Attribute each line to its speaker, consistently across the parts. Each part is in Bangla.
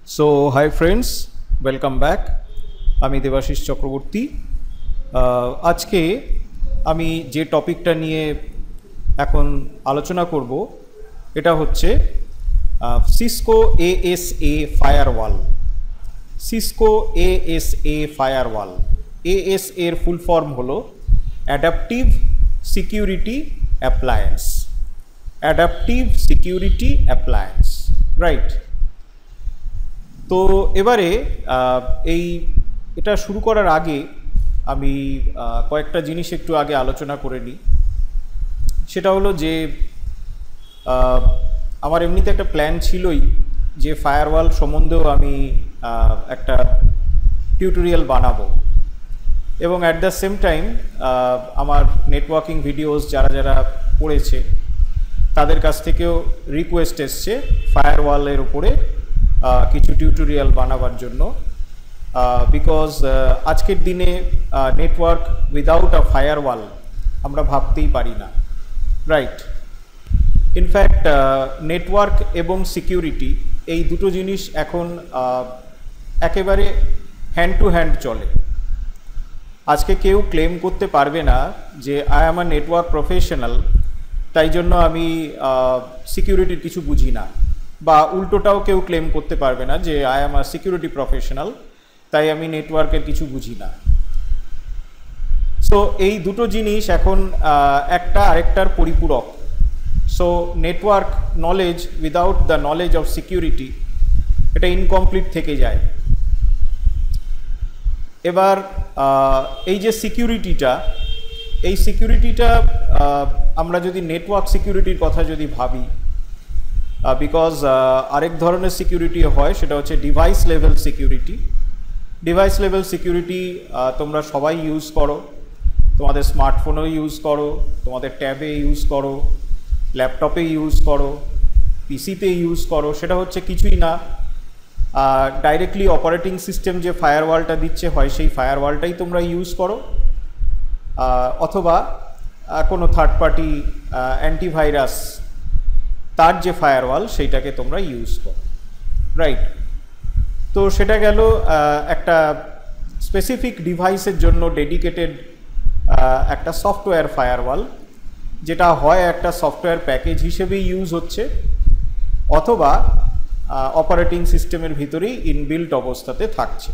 Speaker 1: So, hi friends, welcome back. আমি দেবাশিস চক্রবর্তী। আজকে আমি যে টপিকটা নিয়ে এখন আলোচনা করব এটা হচ্ছে Cisco AESA firewall. Cisco AESA firewall, as এর ফুল ফর্ম হলো adaptive security appliance. Adaptive security appliance, right? তো এবারে এটা শুরু করার আগে আমি কয়েকটা জিনিস একটু আগে আলোচনা করে নিই। সেটা হলো যে আমার এমনিতে একটা প্ল্যান ছিলই যে ফায়ারওয়াল সম্বন্ধেও আমি একটা টিউটোরিয়াল বানাবো, এবং অ্যাট দ্য সেম টাইম আমার নেটওয়ার্কিং ভিডিওস যারা যারা পড়েছে তাদের কাছ থেকেও রিকোয়েস্ট এসছে ফায়ারওয়ালের উপরে কিছু টিউটোরিয়াল বানাবার জন্য, বিকজ আজকের দিনে নেটওয়ার্ক উইদাউট আ ফায়ারওয়াল আমরা ভাবতেই পারি না, রাইট? ইনফ্যাক্ট নেটওয়ার্ক এবং সিকিউরিটি এই দুটো জিনিস এখন একেবারে হ্যান্ড টু হ্যান্ড চলে। আজকে কেউ ক্লেম করতে পারবে না যে I am a network professional, তাই জন্য আমি সিকিউরিটির কিছু বুঝি না, বা উল্টোটাও কেউ ক্লেম করতে পারবে না যে I am a security professional, তাই আমি নেটওয়ার্কের কিছু বুঝি না। সো এই দুটো জিনিস এখন একটা আরেকটার পরিপূরক। So network knowledge without the knowledge of security এটা ইনকমপ্লিট থেকে যায়। এবার এই যে সিকিউরিটিটা, এই সিকিউরিটিটা আমরা যদি নেটওয়ার্ক সিকিউরিটির কথা যদি ভাবি, বিকজ আরেক ধরনের সিকিউরিটি হয়, সেটা হচ্ছে device level security. Device level security তোমরা সবাই ইউজ করো, তোমাদের স্মার্টফোনেও ইউজ করো, তোমাদের ট্যাবে ইউজ করো, ল্যাপটপে ইউজ করো, পিসিতে ইউজ করো। সেটা হচ্ছে কিছুই না, ডাইরেক্টলি অপারেটিং সিস্টেম যে ফায়ারওয়ালটা দিচ্ছে হয় সেই ফায়ারওয়ালটাই তোমরা ইউজ করো, অথবা কোনো থার্ড পার্টি অ্যান্টিভাইরাস তার যে ফায়ারওয়াল সেইটাকে তোমরা ইউজ করো, রাইট? তো সেটা গেল একটা স্পেসিফিক ডিভাইসের জন্য ডেডিকেটেড একটা সফটওয়্যার ফায়ারওয়াল, যেটা হয় একটা সফটওয়্যার প্যাকেজ হিসেবেই ইউজ হচ্ছে, অথবা অপারেটিং সিস্টেমের ভিতরেই ইনবিল্ট অবস্থাতে থাকছে।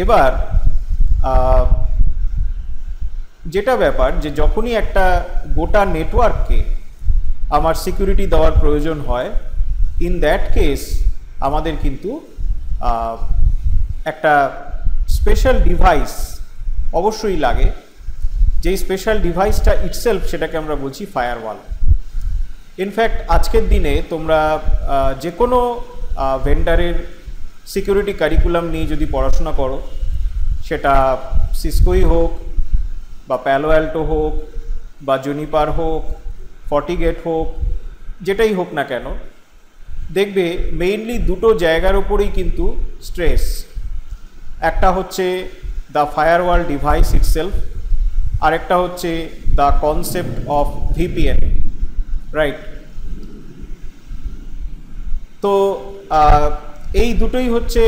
Speaker 1: এবার যেটা ব্যাপার, যে যখনই একটা গোটা নেটওয়ার্ককে আমার সিকিউরিটি দেওয়ার প্রয়োজন হয়, ইন দ্যাট কেস আমাদের কিন্তু একটা স্পেশাল ডিভাইস অবশ্যই লাগে। যেই স্পেশাল ডিভাইসটা ইটসেলফ, সেটাকে আমরা বলছি ফায়ারওয়াল। ইনফ্যাক্ট আজকের দিনে তোমরা যে কোনো ভেন্ডারের সিকিউরিটি কারিকুলাম নিয়ে যদি পড়াশোনা করো, সেটা সিসকোই হোক, বা প্যালো অ্যাল্টো হোক, বা জুনিপার হোক, ফর্টিগেট হোক, যেটাই হোক না কেন, দেখবে মেইনলি দুটো জায়গার উপরেই কিন্তু স্ট্রেস। একটা হচ্ছে দ্য ফায়ারওয়াল ডিভাইস ইটসেলফ, আরেকটা হচ্ছে the concept of VPN, right? তো এই দুটোই হচ্ছে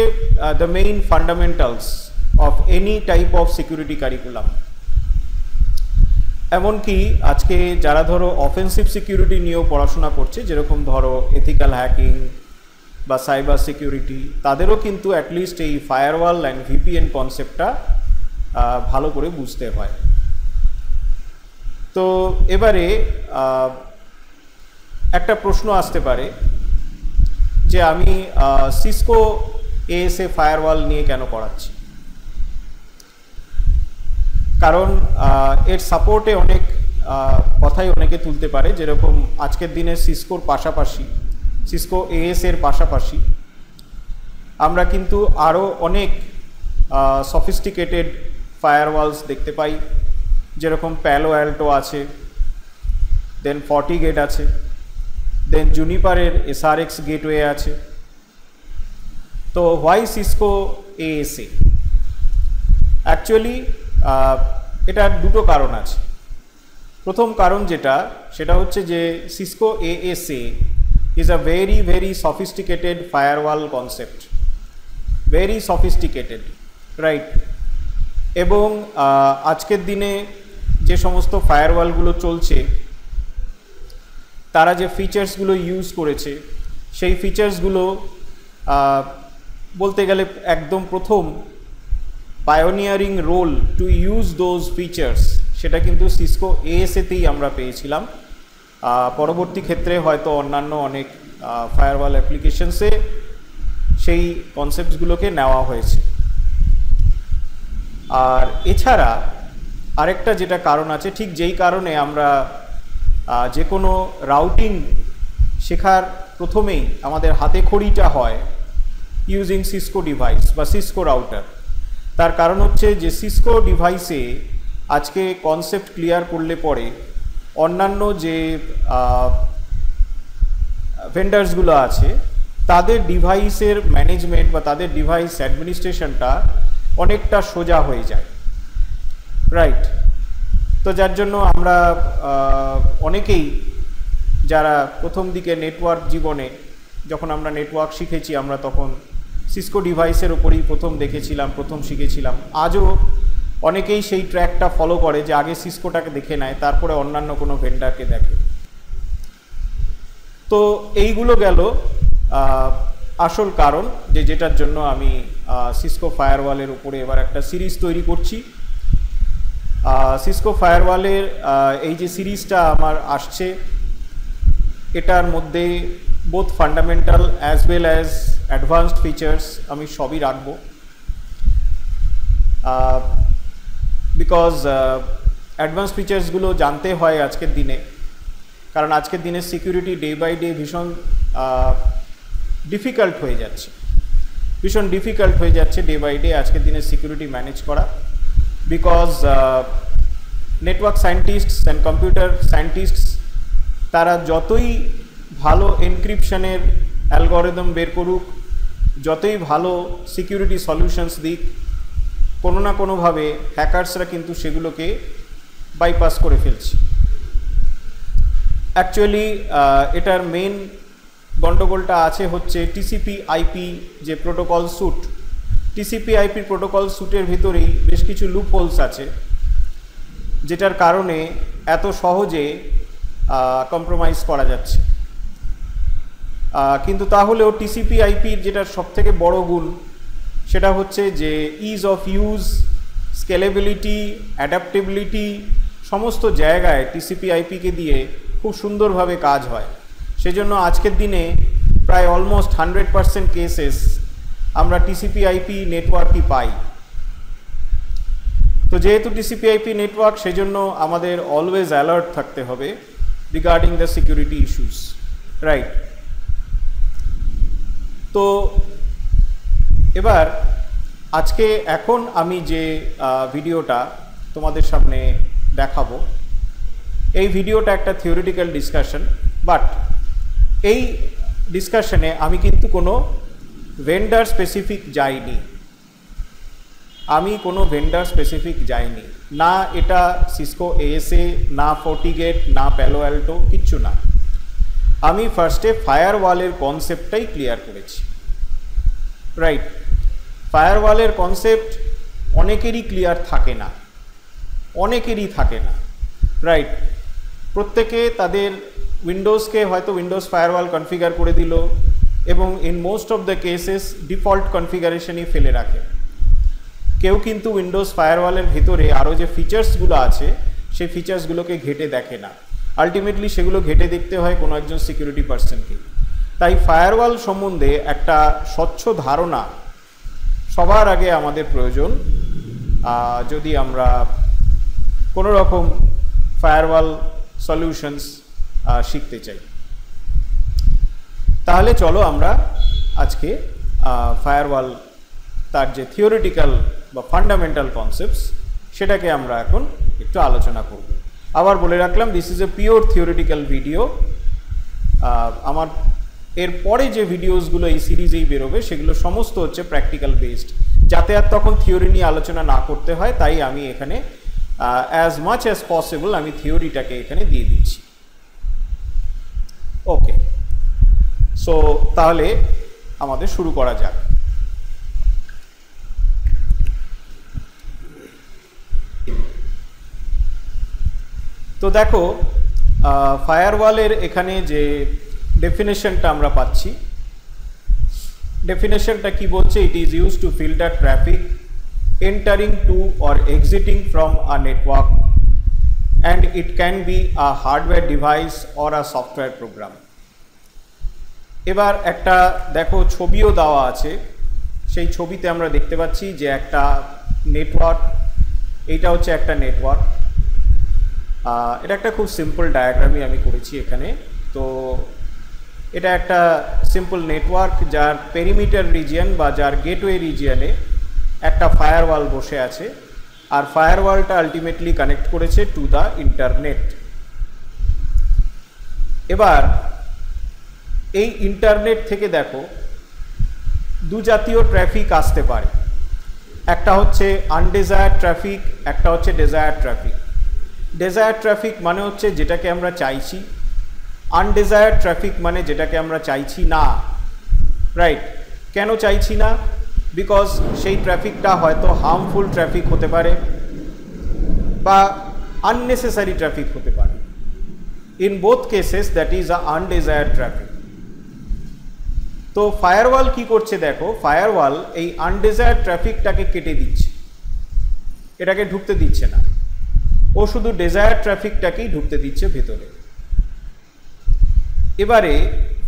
Speaker 1: the main fundamentals of any type of security curriculum. এমনকি আজকে যারা ধরো অফেন্সিভ সিকিউরিটি নিয়েও পড়াশোনা করছে, যেরকম ধরো এথিক্যাল হ্যাকিং বা সাইবার সিকিউরিটি, তাদেরও কিন্তু অ্যাটলিস্ট এই ফায়ারওয়াল অ্যান্ড ভিপিএন কনসেপ্টটা ভালো করে বুঝতে হয়। তো এবারে একটা প্রশ্ন আসতে পারে যে আমি সিসকো এএসএ ফায়ারওয়াল নিয়ে কেন পড়াচ্ছি? কারণ এর সাপোর্টে অনেক কথাই অনেকে তুলতে পারে, যেরকম আজকের দিনে সিসকোর পাশাপাশি, সিসকো এএস এর পাশাপাশি আমরা কিন্তু আরও অনেক সফিস্টিকেটেড ফায়ারওয়ালস দেখতে পাই, যেরকম প্যালো অ্যাল্টো আছে, দেন ফর্টিগেট আছে, দেন জুনিপারের এসআরএক্স গেটওয়ে আছে। তো হোয়াই সিসকো এএসএ? অ্যাকচুয়ালি এটার দুটো কারণ আছে। প্রথম কারণ যেটা, সেটা হচ্ছে যে Cisco AESA is a very very sophisticated firewall concept, very sophisticated, right? এবং আজকের দিনে যে সমস্ত ফায়ারওয়ালগুলো চলছে তারা যে ফিচার্সগুলো ইউজ করেছে সেই ফিচার্সগুলো বলতে গেলে একদম প্রথম pioneering role to use those features সেটা কিন্তু সিসকো এএসএতেই আমরা পেয়েছিলাম। পরবর্তী ক্ষেত্রে হয়তো অন্যান্য অনেক ফায়ারওয়াল অ্যাপ্লিকেশনসে সেই কনসেপ্টসগুলোকে নেওয়া হয়েছে। আর এছাড়া আরেকটা যেটা কারণ আছে, ঠিক যেই কারণে আমরা যে কোনো রাউটিং শেখার প্রথমেই আমাদের হাতে খড়িটা হয় ইউজিং সিসকো ডিভাইস বা সিসকো রাউটার, তার কারণ হচ্ছে যে সিসকো ডিভাইসে আজকে কনসেপ্ট ক্লিয়ার করলে পরে অন্যান্য যে ভেন্ডার্সগুলো আছে তাদের ডিভাইসের ম্যানেজমেন্ট বা তাদের ডিভাইস অ্যাডমিনিস্ট্রেশনটা অনেকটা সোজা হয়ে যায়, রাইট? তো যার জন্য আমরা অনেকেই যারা প্রথম দিকে নেটওয়ার্ক জীবনে যখন আমরা নেটওয়ার্ক শিখেছি আমরা তখন সিসকো ডিভাইসের ওপরেই প্রথম দেখেছিলাম, প্রথম শিখেছিলাম। আজও অনেকেই সেই ট্র্যাকটা ফলো করে যে আগে সিসকোটাকে দেখে নেয় তারপরে অন্যান্য কোনো ভেন্ডারকে দেখে। তো এইগুলো গেল আসল কারণ যেটার জন্য আমি সিসকো ফায়ারওয়ালের উপরে এবার একটা সিরিজ তৈরি করছি। সিসকো ফায়ারওয়ালের এই যে সিরিজটা আমার আসছে এটার মধ্যে both fundamental as well as advanced features আমি সবই রাখবো, বিকজ অ্যাডভান্স ফিচার্সগুলো জানতে হয় আজকের দিনে, কারণ আজকের দিনে সিকিউরিটি ডে বাই ডে ভীষণ ডিফিকাল্ট হয়ে যাচ্ছে, ভীষণ ডিফিকাল্ট হয়ে যাচ্ছে ডে বাই ডে আজকের দিনে সিকিউরিটি ম্যানেজ করা। Because network scientists and computer scientists তারা যতই ভালো এনক্রিপশনের অ্যালগরিদম বের করুক, যতই ভালো সিকিউরিটি সলিউশনস দিক, কোনো না কোনোভাবে হ্যাকার্সরা কিন্তু সেগুলোকে বাইপাস করে ফেলছে। অ্যাকচুয়ালি এটার মেন গণ্ডগোলটা আছে হচ্ছে টিসিপি আইপি যে প্রোটোকল স্যুট, টিসিপি আইপির প্রোটোকল স্যুটের ভিতরেই বেশ কিছু লুপ হোলস আছে যেটার কারণে এত সহজে কম্প্রোমাইজ করা যাচ্ছে। কিন্তু তাহলেও টিসিপি আইপির যেটা সবথেকে বড় গুণ সেটা হচ্ছে যে is of use, scalability, adaptability সমস্ত জায়গায় টিসিপি আইপিকে দিয়ে খুব সুন্দরভাবে কাজ হয়। সেজন্য আজকের দিনে প্রায় অলমোস্ট 100% কেসেস আমরা টিসিপি আইপি নেটওয়ার্কই পাই। তো যেহেতু টিসিপি আইপি নেটওয়ার্ক সেজন্য আমাদের অলওয়েজ অ্যালার্ট থাকতে হবে regarding the security issues, right? তো এবার আজকে এখন আমি যে ভিডিওটা তোমাদের সামনে দেখাবো এই ভিডিওটা একটা থিওরিটিক্যাল ডিসকাশন, বাট এই ডিসকাশনে আমি কিন্তু কোনো ভেন্ডার স্পেসিফিক যাইনি, আমি কোনো ভেন্ডার স্পেসিফিক যাইনি, না এটা সিসকো এএসএ, না ফর্টিগেট, না প্যালো অ্যাল্টো, কিচ্ছু না। আমি ফার্স্টে ফায়ারওয়ালের কনসেপ্টটাই ক্লিয়ার করেছি, রাইট? ফায়ারওয়ালের কনসেপ্ট অনেকেরই ক্লিয়ার থাকে না, অনেকেরই থাকে না, রাইট? প্রত্যেকে তাদের উইন্ডোজকে হয়তো উইন্ডোজ ফায়ারওয়াল কনফিগার করে দিল এবং in most of the cases default কনফিগারেশনই ফেলে রাখে। কেউ কিন্তু উইন্ডোজ ফায়ারওয়ালের ভিতরে আরও যে ফিচার্সগুলো আছে সেই ফিচার্সগুলোকে ঘেটে দেখে না, আলটিমেটলি সেগুলো ঘেটে দেখতে হয় কোনো একজন সিকিউরিটি পার্সনকে। তাই ফায়ারওয়াল সম্বন্ধে একটা স্বচ্ছ ধারণা সবার আগে আমাদের প্রয়োজন যদি আমরা কোনো রকম ফায়ারওয়াল সলিউশনস শিখতে চাই। তাহলে চলো আমরা আজকে ফায়ারওয়াল তার যে থিওরিটিক্যাল বা ফান্ডামেন্টাল কনসেপ্টস সেটাকে আমরা এখন একটু আলোচনা করব। আবার বলে রাখলাম this is a pure theoretical video. আমার এর পরে যে ভিডিওসগুলো এই সিরিজেই বেরোবে সেগুলো সমস্ত হচ্ছে প্র্যাকটিক্যাল বেসড, যাতে আর তখন থিওরি নিয়ে আলোচনা না করতে হয়। তাই আমি এখানে অ্যাজ মাচ অ্যাজ পসিবল আমি থিওরিটাকে এখানে দিয়ে দিচ্ছি। ওকে, সো তাহলে আমাদের শুরু করা যাক। তো দেখো ফায়ারওয়ালের এখানে যে ডেফিনেশনটা আমরা পাচ্ছি, ডেফিনেশনটা কি বলছে? It is use to filter traffic entering to or exiting from a network and it can be a hardware device or a software program. এবার একটা দেখো ছবিও দেওয়া আছে, সেই ছবিতে আমরা দেখতে পাচ্ছি যে একটা নেটওয়ার্ক, এইটা হচ্ছে একটা নেটওয়ার্ক। এটা একটা খুব সিম্পল ডায়াগ্রামই আমি করেছি এখানে। তো এটা একটা সিম্পল নেটওয়ার্ক যার পেরিমিটার রিজিয়ন বা যার গেটওয়ে রিজিয়নে একটা ফায়ারওয়াল বসে আছে, আর ফায়ারওয়ালটা আলটিমেটলি কানেক্ট করেছে টু দ্য ইন্টারনেট। এবার এই ইন্টারনেট থেকে দেখো দু জাতীয় ট্রাফিক আসতে পারে, একটা হচ্ছে আনডিজায়ার্ড ট্রাফিক, একটা হচ্ছে ডিজায়ার্ড ট্রাফিক। ডিজায়ার্ড ট্রাফিক মানে হচ্ছে যেটাকে আমরা চাইছি, আনডিজায়ার্ড ট্রাফিক মানে যেটাকে আমরা চাইছি না। রাইট? কেন চাইছি না? বিকজ সেই ট্রাফিকটা হয়তো হার্মফুল ট্রাফিক হতে পারে বা আননেসেসারি ট্রাফিক হতে পারে। In both cases that is a undesired traffic. তো ফায়ারওয়াল কি করছে দেখো, ফায়ারওয়াল এই আনডিজায়ার্ড ট্রাফিকটাকে কেটে দিচ্ছে, এটাকে ঢুকতে দিচ্ছে না, ও শুধু ডিজায়ার্ড ট্রাফিকটাকেই ঢুকতে দিচ্ছে ভেতরে। এবারে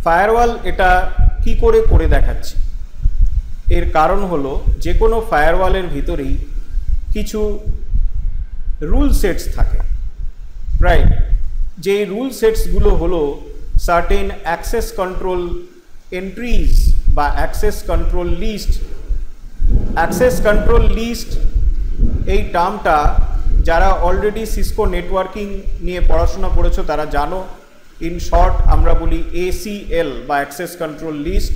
Speaker 1: ফায়ারওয়াল এটা কি করে দেখাচ্ছে? এর কারণ হলো যে কোনো ফায়ারওয়ালের ভিতরেই কিছু রুল সেটস থাকে। রাইট? যে রুল সেটসগুলো হলো সার্টেন অ্যাক্সেস কন্ট্রোল এন্ট্রিজ বা access control list. Access control list এই টার্মটা যারা অলরেডি সিসকো নেটওয়ার্কিং নিয়ে পড়াশোনা করেছো তারা জানো। ইন শর্ট আমরা বলি ACL বা অ্যাক্সেস কন্ট্রোল লিস্ট।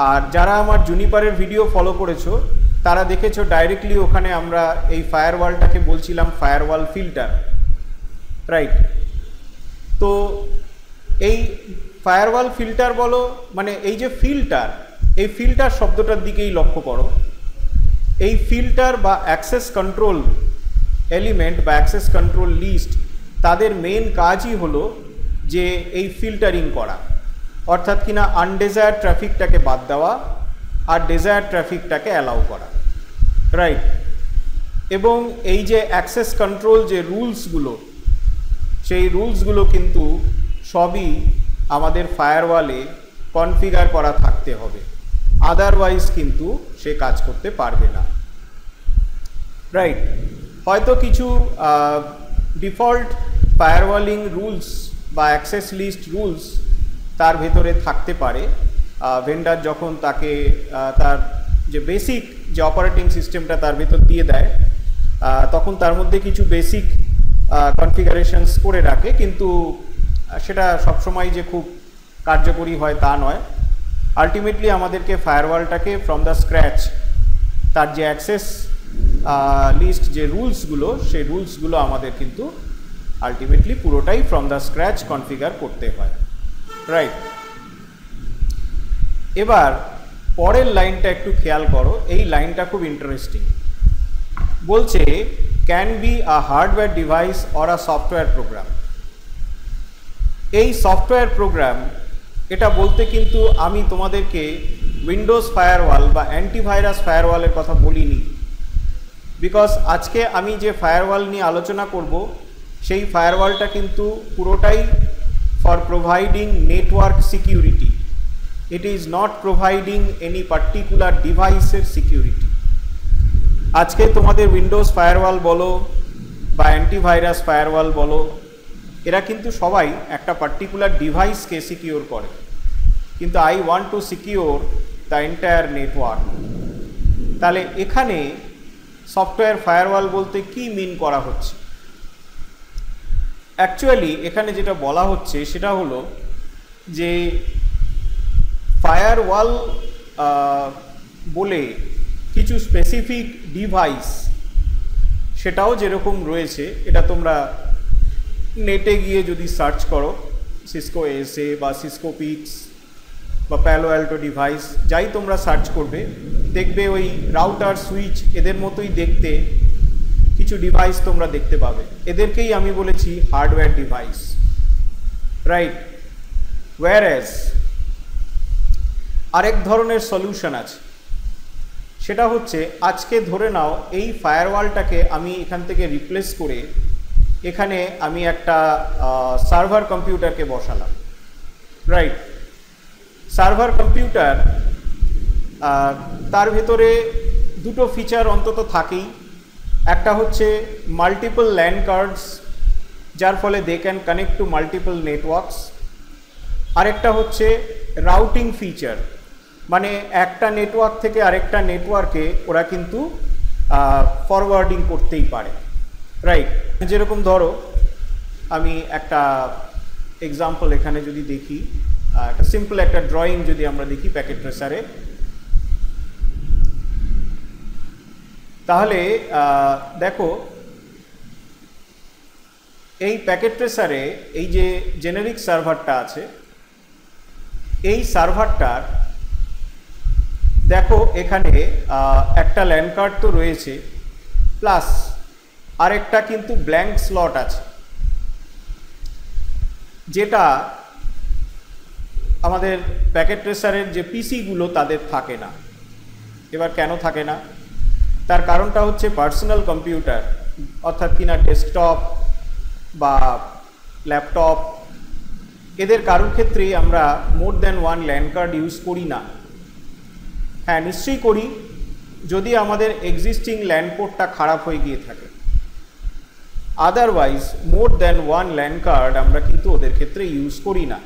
Speaker 1: আর যারা আমার জুনিপারের ভিডিও ফলো করেছো তারা দেখেছো ডাইরেক্টলি ওখানে আমরা এই ফায়ারওয়ালটাকে বলছিলাম ফায়ারওয়াল ফিল্টার। রাইট? তো এই ফায়ারওয়াল ফিল্টার বলো, মানে এই যে ফিল্টার, এই ফিল্টার শব্দটার দিকেই লক্ষ্য করো। এই ফিল্টার বা অ্যাক্সেস কন্ট্রোল এলিমেন্ট বা অ্যাক্সেস কন্ট্রোল লিস্ট, তাদের মেন কাজই হলো যে এই ফিল্টারিং করা, অর্থাৎ কিনা আনডিজায়ার্ড ট্রাফিকটাকে বাদ দেওয়া আর ডিজায়ার্ড ট্রাফিকটাকে অ্যালাউ করা। রাইট? এবং এই যে অ্যাক্সেস কন্ট্রোল যে রুলসগুলো, সেই রুলসগুলো কিন্তু সবই আমাদের ফায়ারওয়ালে কনফিগার করা থাকতে হবে, আদারওয়াইজ কিন্তু সে কাজ করতে পারবে না। রাইট? হয়তো কিছু ডিফল্ট ফায়ারওয়ালিং রুলস বা অ্যাক্সেস লিস্ট রুলস তার ভেতরে থাকতে পারে। ভেন্ডার যখন তাকে তার যে বেসিক যে অপারেটিং সিস্টেমটা তার ভেতর দিয়ে দেয়, তখন তার মধ্যে কিছু বেসিক কনফিগারেশনস করে রাখে, কিন্তু সেটা সবসময় যে খুব কার্যকরী হয় তা নয়। আলটিমেটলি আমাদেরকে ফায়ারওয়ালটাকে ফ্রম দ্য স্ক্র্যাচ তার যে অ্যাক্সেস লিস্ট যে রুলসগুলো, সেই রুলসগুলো আমাদের কিন্তু আলটিমেটলি পুরোটাই ফ্রম দ্য স্ক্র্যাচ কনফিগার করতে হয়। রাইট? এবার পরের লাইনটা একটু খেয়াল করো, এই লাইনটা খুব ইন্টারেস্টিং। বলছে can be a hardware device or a software programme. এই সফটওয়্যার প্রোগ্রাম এটা বলতে কিন্তু আমি তোমাদেরকে উইন্ডোজ ফায়ারওয়াল বা অ্যান্টিভাইরাস ফায়ারওয়ালের কথা বলিনি, বিকজ আজকে আমি যে ফায়ারওয়াল নিয়ে আলোচনা করব সেই ফায়ারওয়ালটা কিন্তু পুরোটাই for providing network security. It is not providing any particular ডিভাইসের সিকিউরিটি। আজকে তোমাদের উইন্ডোজ ফায়ারওয়াল বলো বা অ্যান্টিভাইরাস ফায়ারওয়াল বলো, এরা কিন্তু সবাই একটা পার্টিকুলার ডিভাইসকে সিকিউর করে, কিন্তু I want to secure the entire network. তাহলে এখানে সফটওয়্যার ফায়ারওয়াল বলতে কি মিন করা হচ্ছে? অ্যাকচুয়ালি এখানে যেটা বলা হচ্ছে সেটা হলো যে ফায়ারওয়াল বলে কিছু স্পেসিফিক ডিভাইস, সেটাও যেরকম রয়েছে, এটা তোমরা নেটে গিয়ে যদি সার্চ করো সিসকো এসএ বা সিসকো পিক্স বা প্যালো অ্যাল্টো ডিভাইস যাই তোমরা সার্চ করবে, দেখবে ওই রাউটার, সুইচ এদের মতোই দেখতে কিছু ডিভাইস তোমরা দেখতে পাবে। এদেরকেই আমি বলেছি হার্ডওয়্যার ডিভাইস, রাইট। ওয়্যারএজ আরেক ধরনের সলিউশন আছে, সেটা হচ্ছে আজকে ধরে নাও এই ফায়ারওয়ালটাকে আমি এখান থেকে রিপ্লেস করে এখানে আমি একটা সার্ভার কম্পিউটারকে বসালাম, রাইট। সার্ভার কম্পিউটার, তার ভেতরে দুটো ফিচার অন্তত থাকেই। একটা হচ্ছে মাল্টিপল ল্যান কার্ডস, যার ফলে they can connect to multiple networks. আরেকটা হচ্ছে রাউটিং ফিচার, মানে একটা নেটওয়ার্ক থেকে আরেকটা নেটওয়ার্কে ওরা কিন্তু ফরওয়ার্ডিং করতেই পারে, রাইট। যেরকম ধরো আমি একটা এক্সাম্পল এখানে যদি দেখি, একটা সিম্পল একটা ড্রয়িং যদি আমরা দেখি প্যাকেট ট্রেসারে, তাহলে দেখো এই প্যাকেট ট্রেসারে এই যে জেনারিক সার্ভারটা আছে, এই সার্ভারটার দেখো এখানে একটা ল্যান কার্ড তো রয়েছে, প্লাস আরেকটা কিন্তু ব্ল্যাঙ্ক স্লট আছে, যেটা আমাদের প্যাকেট ট্রেসারের যে পিসিগুলো তাদের থাকে না। এবার কেন থাকে না, তার কারণটা হচ্ছে পার্সোনাল কম্পিউটার, অর্থাৎ কিনা ডেস্কটপ বা ল্যাপটপ, এদের কারোর ক্ষেত্রেই আমরা more than one LAN card use করি না। হ্যাঁ, নিশ্চয়ই করি যদি আমাদের এক্সিস্টিং ল্যান পোর্টটা খারাপ হয়ে গিয়ে থাকে। Otherwise more than one LAN card আমরা কিন্তু ওদের ক্ষেত্রে ইউজ করি না।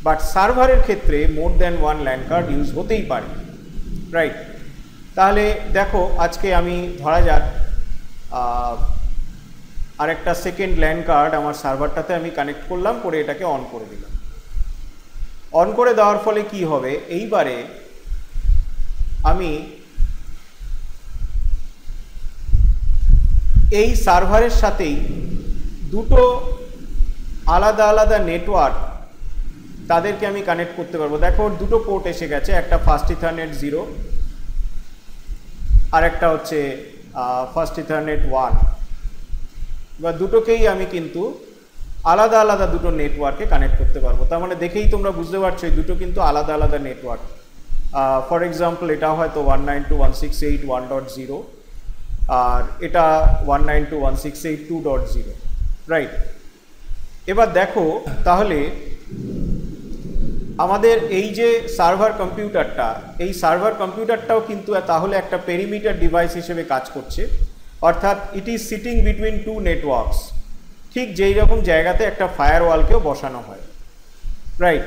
Speaker 1: বাট সার্ভারের ক্ষেত্রে more than one LAN card use হতেই পারে, রাইট। তাহলে দেখো আজকে আমি ধরা যাক আরেকটা সেকেন্ড ল্যান কার্ড আমার সার্ভারটাতে আমি কানেক্ট করলাম, করে এটাকে অন করে দিলাম। অন করে দেওয়ার ফলে কি হবে, এইবারে আমি এই সার্ভারের সাথেই দুটো আলাদা আলাদা নেটওয়ার্ক তাদেরকে আমি কানেক্ট করতে পারবো। দেখো দুটো পোর্ট এসে গেছে, একটা ফাস্ট ইথারনেট 0 আর একটা হচ্ছে ফাস্ট ইথারনেট 1। এবার দুটোকেই আমি কিন্তু আলাদা আলাদা দুটো নেটওয়ার্কে কানেক্ট করতে পারবো। তার মানে দেখেই তোমরা বুঝতে পারছো এই দুটো কিন্তু আলাদা আলাদা নেটওয়ার্ক। ফর এক্সাম্পল এটা হয়তো 192.168.1.0 আর এটা 192.168.2.0, রাইট। এবার দেখো তাহলে আমাদের এই যে সার্ভার কম্পিউটারটা, এই সার্ভার কম্পিউটারটাও কিন্তু তাহলে একটা পেরিমিটার ডিভাইস হিসেবে কাজ করছে, অর্থাৎ it is sitting between two networks, ঠিক যেই রকম জায়গাতে একটা ফায়ারওয়ালকেও বসানো হয়, রাইট।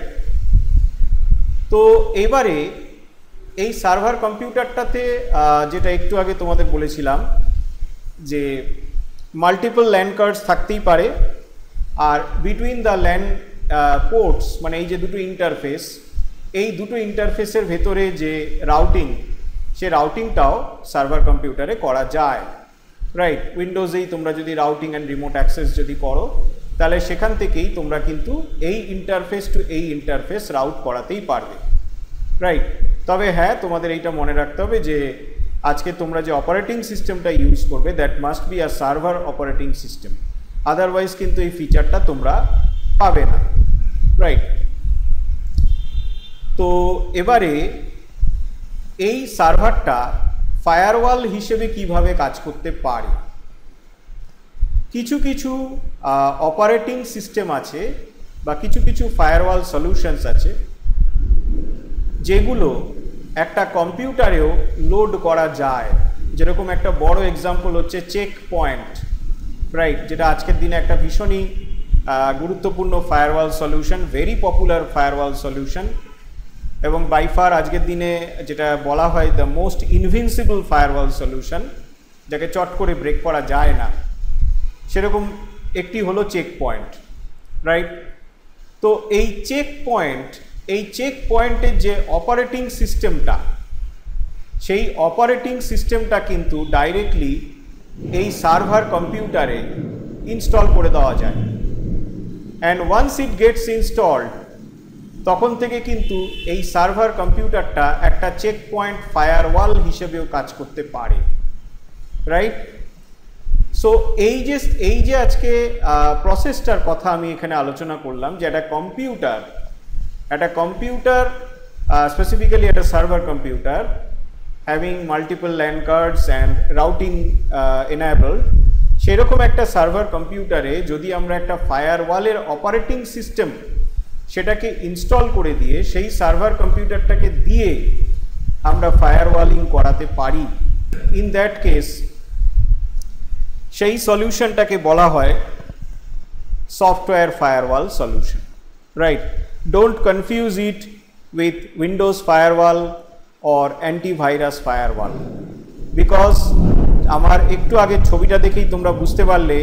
Speaker 1: তো এবারে এই সার্ভার কম্পিউটারটাতে যেটা একটু আগে তোমাদের বলেছিলাম যে মাল্টিপল ল্যান কার্ডস থাকতেই পারে, আর বিটুইন দ্য ল্যান পোর্টস মানে এই যে দুটো ইন্টারফেস, এই দুটো ইন্টারফেসের ভেতরে যে রাউটিং, সে রাউটিংটাও সার্ভার কম্পিউটারে করা যায়, রাইট। উইন্ডোজেই তোমরা যদি রাউটিং অ্যান্ড রিমোট অ্যাক্সেস যদি করো, তাহলে সেখান থেকেই তোমরা কিন্তু এই ইন্টারফেস টু এই ইন্টারফেস রাউট করাতেই পারবে, রাইট। তবে হ্যাঁ, তোমাদের এইটা মনে রাখতে হবে যে আজকে তোমরা যে অপারেটিং সিস্টেমটা ইউজ করবে, that must be a server operating system, otherwise কিন্তু এই ফিচারটা তোমরা পাবে না, রাইট। তো এবারে এই সার্ভারটা ফায়ারওয়াল হিসেবে কিভাবে কাজ করতে পারে। কিছু কিছু অপারেটিং সিস্টেম আছে বা কিছু কিছু ফায়ারওয়াল সলিউশনস আছে যেগুলো একটা কম্পিউটারেও লোড করা যায়। যেরকম একটা বড় এক্সাম্পল হচ্ছে চেক পয়েন্ট, রাইট, যেটা আজকের দিনে একটা ভীষণই গুরুত্বপূর্ণ firewall solution, very popular firewall solution, এবং বাই ফার আজকের দিনে যেটা বলা হয় the most invincible firewall solution, যাকে চট করে ব্রেক করা যায় না, সেরকম একটি হলো চেক পয়েন্ট, রাইট। তো এই চেক পয়েন্টের যে অপারেটিং সিস্টেমটা, সেই অপারেটিং সিস্টেমটা কিন্তু ডাইরেক্টলি এই সার্ভার কম্পিউটারে ইনস্টল করে দেওয়া যায়। And once it gets installed, তখন থেকে কিন্তু এই সার্ভার কম্পিউটারটা একটা চেক পয়েন্ট ফায়ারওয়াল হিসেবেও কাজ করতে পারে, রাইট? সো এই যে আজকে প্রসেসটার কথা আমি এখানে আলোচনা করলাম, যে একটা কম্পিউটার স্পেসিফিক্যালি একটা server computer having multiple LAN cards and routing enabled, সেরকম একটা সার্ভার কম্পিউটারে যদি আমরা একটা ফায়ারওয়ালের অপারেটিং সিস্টেম সেটাকে ইনস্টল করে দিয়ে সেই সার্ভার কম্পিউটারটাকে দিয়ে আমরা ফায়ারওয়ালিং করাতে পারি, ইন দ্যাট কেস সেই সলিউশনটাকে বলা হয় software firewall solution, right? Don't confuse it with Windows firewall or antivirus firewall, because আমার একটু আগে ছবিটা দেখেই তোমরা বুঝতে পারলে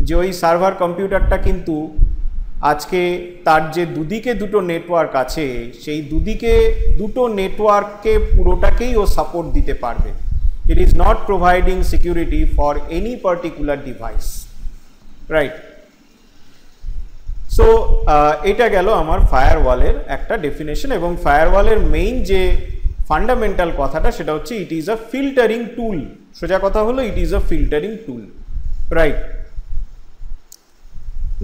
Speaker 1: যে ওই সার্ভার কম্পিউটারটা কিন্তু আজকে তার যে দুদিকে দুটো নেটওয়ার্ক আছে সেই দুদিকে দুটো নেটওয়ার্ককে পুরোটাকেই ও সাপোর্ট দিতে পারবে। It is not providing security for any particular device, right? So এটা গেল আমার ফায়ারওয়ালের একটা ডেফিনেশন, এবং ফায়ারওয়ালের মেইন যে ফান্ডামেন্টাল কথাটা সেটা হচ্ছে ইট ইজ আ ফিল্টারিং টুল। সোজা কথা হলো it is a filtering tool, right?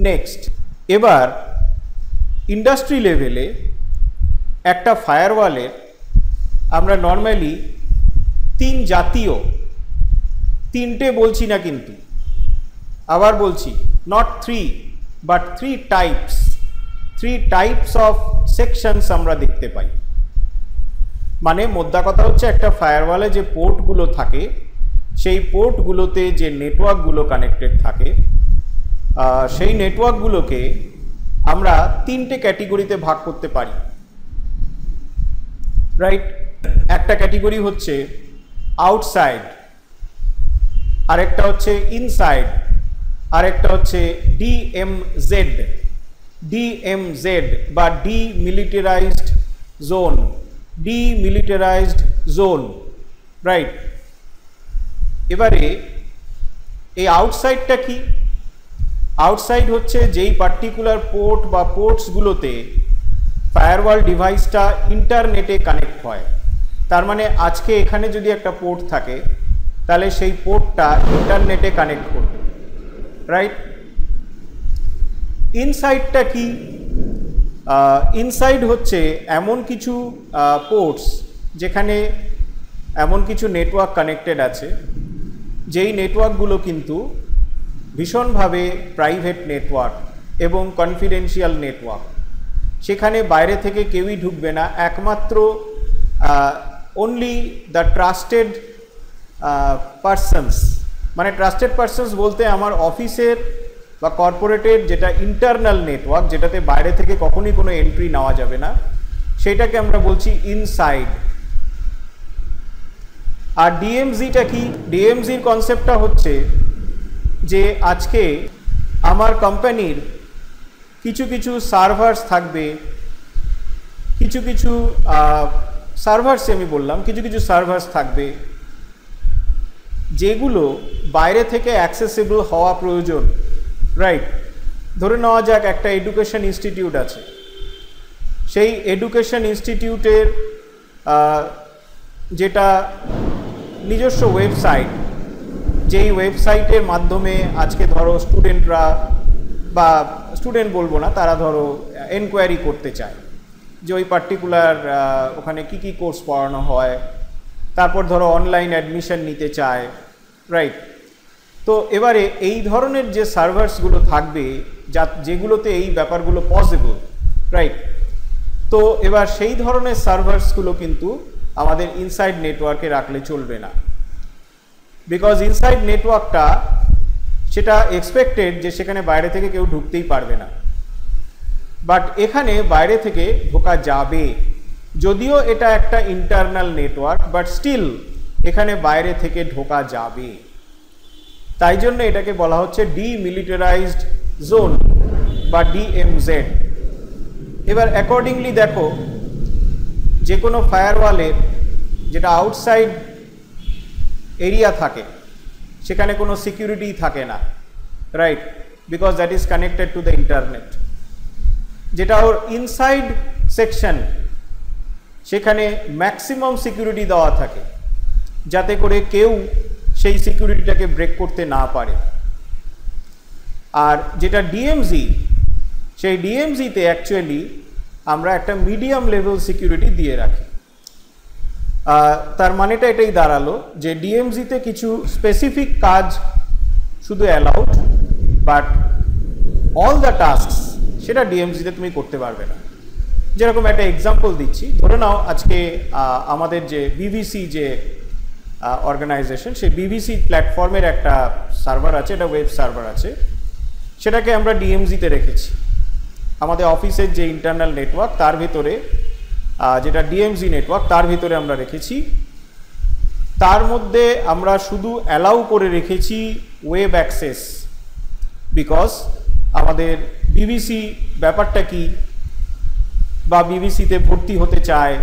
Speaker 1: Next, এবার ইন্ডাস্ট্রি লেভেলে একটা ফায়ারওয়ালের আমরা নর্মালি তিনটে বলছি না, কিন্তু আবার বলছি not three but three types of sections আমরা দেখতে পাই। মানে মোদ্দা কথা হচ্ছে একটা ফায়ারওয়ালে যে পোর্টগুলো থাকে সেই পোর্টগুলোতে যে নেটওয়ার্কগুলো কানেক্টেড থাকে সেই নেটওয়ার্কগুলোকে আমরা তিনটে ক্যাটেগরিতে ভাগ করতে পারি, রাইট? একটা ক্যাটেগরি হচ্ছে আউটসাইড, আরেকটা হচ্ছে ইনসাইড, আরেকটা হচ্ছে ডিএমজেড বা ডিমিলিটারাইজড জোন, রাইট? এবারে এই আউটসাইডটা কি? আউটসাইড হচ্ছে যেই পার্টিকুলার পোর্ট বা পোর্টসগুলোতে ফায়ারওয়াল ডিভাইসটা ইন্টারনেটে কানেক্ট হয়। তার মানে আজকে এখানে যদি একটা পোর্ট থাকে তাহলে সেই পোর্টটা ইন্টারনেটে কানেক্ট করবে, রাইট? ইনসাইডটা কি? ইনসাইড হচ্ছে এমন কিছু পোর্টস যেখানে এমন কিছু নেটওয়ার্ক কানেক্টেড আছে যেই নেটওয়ার্কগুলো কিন্তু ভীষণভাবে প্রাইভেট নেটওয়ার্ক এবং কনফিডেন্সিয়াল নেটওয়ার্ক। সেখানে বাইরে থেকে কেউই ঢুকবে না, একমাত্র only the trusted persons, মানে ট্রাস্টেড পারসনস বলতে আমার অফিসের বা কর্পোরেটের যেটা ইন্টারনাল নেটওয়ার্ক, যেটাতে বাইরে থেকে কখনই কোনো এন্ট্রি নেওয়া যাবে না, সেটাকে আমরা বলছি ইনসাইড। আর ডিএমজিটা কি? ডিএমজির কনসেপ্টটা হচ্ছে যে আজকে আমার কোম্পানির কিছু সার্ভার্স থাকবে, কিছু সার্ভার্সে আমি বললাম কিছু সার্ভার্স থাকবে যেগুলো বাইরে থেকে অ্যাক্সেসিবল হওয়া প্রয়োজন, রাইট? ধরে নেওয়া যাক একটা এডুকেশন ইনস্টিটিউট আছে, সেই এডুকেশন ইনস্টিটিউটের যেটা নিজস্ব ওয়েবসাইট, যেই ওয়েবসাইটের মাধ্যমে আজকে ধরো স্টুডেন্টরা, বা স্টুডেন্ট বলবো না, তারা ধরো এনকোয়ারি করতে চায় যে ওই পার্টিকুলার ওখানে কি কোর্স পড়ানো হয়, তারপর ধরো অনলাইন অ্যাডমিশন নিতে চায়, রাইট? তো এবারে এই ধরনের যে সার্ভার্সগুলো থাকবে যেগুলোতে এই ব্যাপারগুলো পসিবল, রাইট? তো এবার সেই ধরনের সার্ভার্সগুলো কিন্তু আমাদের ইনসাইড নেটওয়ার্কে রাখলে চলবে না, বিকজ ইনসাইড নেটওয়ার্কটা সেটা এক্সপেক্টেড যে সেখানে বাইরে থেকে কেউ ঢুকতেই পারবে না। বাট এখানে বাইরে থেকে ঢোকা যাবে, যদিও এটা একটা ইন্টারনাল নেটওয়ার্ক, বাট স্টিল এখানে বাইরে থেকে ঢোকা যাবে। তাই জন্য এটাকে বলা হচ্ছে ডিমিলিটারাইজড জোন বা ডিএমজেড। এবার অ্যাকর্ডিংলি দেখো, যে কোনো ফায়ারওয়ালের যেটা আউটসাইড এরিয়া থাকে সেখানে কোনো সিকিউরিটি থাকে না, right? Because that is connected to the internet. যেটা ওর ইনসাইড সেকশন, সেখানে ম্যাক্সিমাম সিকিউরিটি দেওয়া থাকে যাতে করে কেউ সেই সিকিউরিটিটাকে ব্রেক করতে না পারে। আর যেটা ডিএমজি, সেই ডিএমজিতে অ্যাকচুয়ালি আমরা একটা মিডিয়াম লেভেল সিকিউরিটি দিয়ে রাখি। তার মানেটা এটাই দাঁড়ালো যে ডিএমজিতে কিছু স্পেসিফিক কাজ শুধু allowed, but all the tasks সেটা ডিএমজিতে তুমি করতে পারবে না। যেরকম একটা এক্সাম্পল দিচ্ছি, ধরে নাও আজকে আমাদের যে বিবিসি যে অর্গানাইজেশন, সেই বিবিসি প্ল্যাটফর্মের একটা সার্ভার আছে, এটা ওয়েব সার্ভার আছে, সেটাকে আমরা ডিএমজিতে রেখেছি। আমাদের অফিসের যে ইন্টারনাল নেটওয়ার্ক তার ভিতরে, যেটা ডিএমজি নেটওয়ার্ক, তার ভিতরে আমরা রেখেছি। তার মধ্যে আমরা শুধু অ্যালাউ করে রেখেছি ওয়েব অ্যাক্সেস, বিকজ আমাদের বিবিসি ব্যাপারটা কি, বা বিবিসিতে ভর্তি হতে চায়,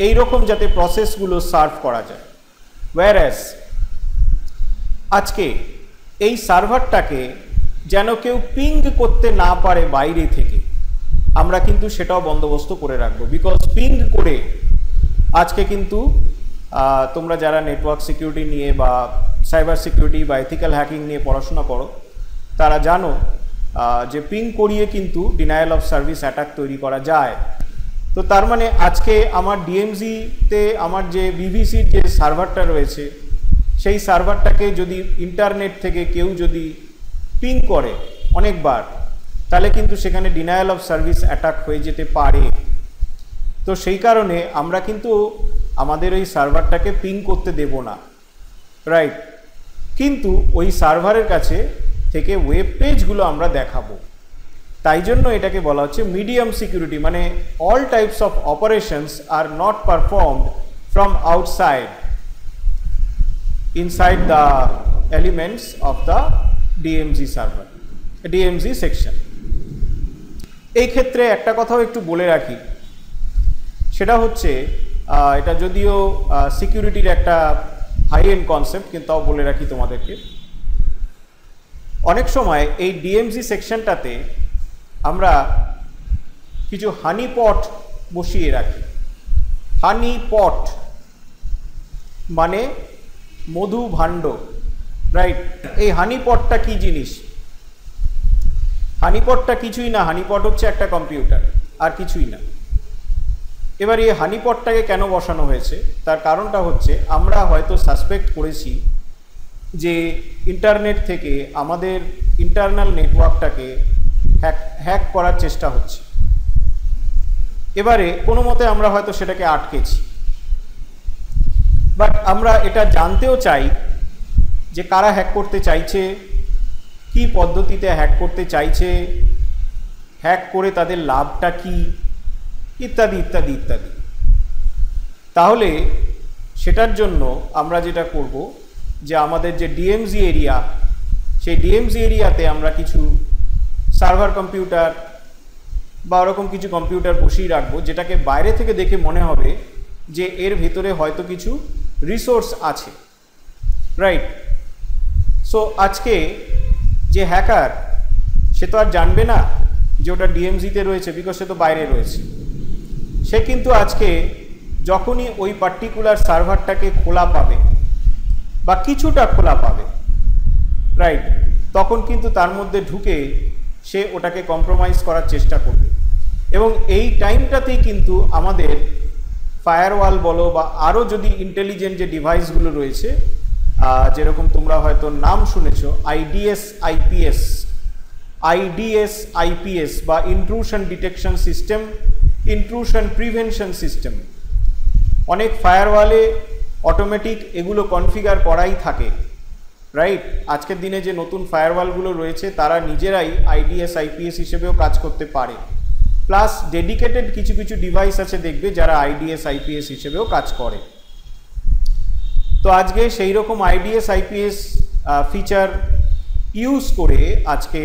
Speaker 1: এই রকম যাতে প্রসেসগুলো সার্ভ করা যায়। ওয়্যারএস আজকে এই সার্ভারটাকে যেন কেউ পিং করতে না পারে বাইরে থেকে, আমরা কিন্তু সেটাও বন্দোবস্ত করে রাখবো। বিকজ পিং করে আজকে কিন্তু তোমরা যারা নেটওয়ার্ক সিকিউরিটি নিয়ে বা সাইবার সিকিউরিটি বা এথিক্যাল হ্যাকিং নিয়ে পড়াশোনা করো, তারা জানো যে পিং করিয়ে কিন্তু ডিনায়াল অফ সার্ভিস অ্যাটাক তৈরি করা যায়। তো তার মানে আজকে আমার ডিএমজিতে আমার যে বিবিসির যে সার্ভারটা রয়েছে, সেই সার্ভারটাকে যদি ইন্টারনেট থেকে কেউ যদি পিং করে অনেকবার, তাহলে কিন্তু সেখানে ডিনায়াল অফ সার্ভিস অ্যাটাক হয়ে যেতে পারে। তো সেই কারণে আমরা কিন্তু আমাদের ওই সার্ভারটাকে পিং করতে দেব না, রাইট? কিন্তু ওই সার্ভারের কাছে থেকে ওয়েব পেজগুলো আমরা দেখাবো। তাই জন্য এটাকে বলা হচ্ছে মিডিয়াম সিকিউরিটি, মানে all types of operations are not performed from outside inside the elements of the DMG server, DMG section. এই ক্ষেত্রে একটা কথাও একটু বলে রাখি, সেটা হচ্ছে এটা যদিও সিকিউরিটির একটা হাই এন্ড কনসেপ্ট, কিন্তু তাও বলে রাখি তোমাদেরকে। অনেক সময় এই ডিএমজি সেকশনটাতে আমরা কিছু হানিপট বসিয়ে রাখি। হানিপট মানে মধু ভাণ্ড, রাইট? এই হানিপটটা কি জিনিস? হানিপটটা কিছুই না, হানিপট হচ্ছে একটা কম্পিউটার, আর কিছুই না। এবার এই হানিপটটাকে কেন বসানো হয়েছে, তার কারণটা হচ্ছে আমরা হয়তো সাসপেক্ট করেছি যে ইন্টারনেট থেকে আমাদের ইন্টারনাল নেটওয়ার্কটাকে হ্যাক করার চেষ্টা হচ্ছে। এবারে কোনো মতে আমরা হয়তো সেটাকে আটকেছি, বাট আমরা এটা জানতেও চাই যে কারা হ্যাক করতে চাইছে, কি পদ্ধতিতে হ্যাক করতে চাইছে, হ্যাক করে তাদের লাভটা কি, ইত্যাদি ইত্যাদি ইত্যাদি। তাহলে সেটার জন্য আমরা যেটা করব, যে আমাদের যে ডিএমজি এরিয়া, সেই ডিএমজি এরিয়াতে আমরা কিছু সার্ভার কম্পিউটার বা ওরকম কিছু কম্পিউটার বসিয়ে রাখবো, যেটাকে বাইরে থেকে দেখে মনে হবে যে এর ভিতরে হয়তো কিছু রিসোর্স আছে, রাইট? সো আজকে যে হ্যাকার, সে তো আর জানবে না যে ওটা ডিএমজিতে রয়েছে, বিকজ সে তো বাইরে রয়েছে। সে কিন্তু আজকে যখনই ওই পার্টিকুলার সার্ভারটাকে খোলা পাবে বা কিছুটা খোলা পাবে, রাইট, তখন কিন্তু তার মধ্যে ঢুকে সে ওটাকে কম্প্রোমাইজ করার চেষ্টা করবে। এবং এই টাইমটাতেই কিন্তু আমাদের ফায়ারওয়াল বলো বা আরও যদি ইন্টেলিজেন্ট যে ডিভাইসগুলো রয়েছে, যেরকম তোমরা হয়তো নাম শুনেছ আইডিএস বা intrusion detection system, intrusion prevention system. অনেক ফায়ারওয়ালে অটোমেটিক এগুলো কনফিগার করাই থাকে, রাইট? আজকের দিনে যে নতুন ফায়ারওয়ালগুলো রয়েছে তারা নিজেরাই আইডিএস হিসেবেও কাজ করতে পারে, প্লাস ডেডিকেটেড কিছু কিছু ডিভাইস আছে দেখবে যারা আইডিএস হিসেবেও কাজ করে। তো আজকে সেই রকম আইডিএস ফিচার ইউজ করে আজকে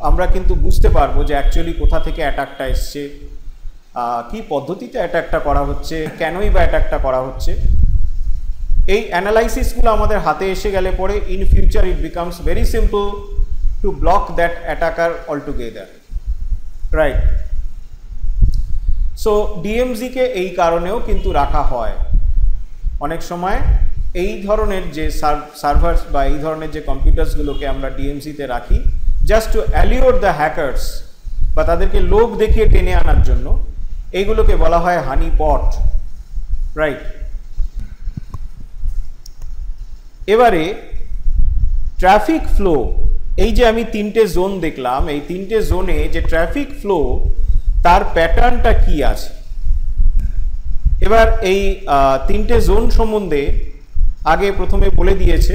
Speaker 1: আমরা কিন্তু বুঝতে পারবো যে অ্যাকচুয়ালি কোথা থেকে অ্যাটাকটা এসছে, কি পদ্ধতিতে অ্যাটাকটা করা হচ্ছে, কেনই বা অ্যাটাকটা করা হচ্ছে। এই অ্যানালাইসিসগুলো আমাদের হাতে এসে গেলে পরে in future it becomes very simple to block that attacker altogether, right? So DMZ কে এই কারণেও কিন্তু রাখা হয়। অনেক সময় এই ধরনের যে সার্ভার্স বা এই ধরনের যে কম্পিউটার্সগুলোকে আমরা ডিএমজিতে রাখি জাস্ট টু অ্যালিওর দ্য হ্যাকার্স, বা তাদেরকে লোক দেখিয়ে টেনে আনার জন্য, এইগুলোকে বলা হয় হানি পট, রাইট। এবারে ট্রাফিক ফ্লো, এই যে আমি তিনটে জোন দেখলাম, এই তিনটে জোনে যে ট্রাফিক ফ্লো তার প্যাটার্নটা কি আছে। এবার এই তিনটে জোন সম্বন্ধে আগে প্রথমে বলে দিয়েছে।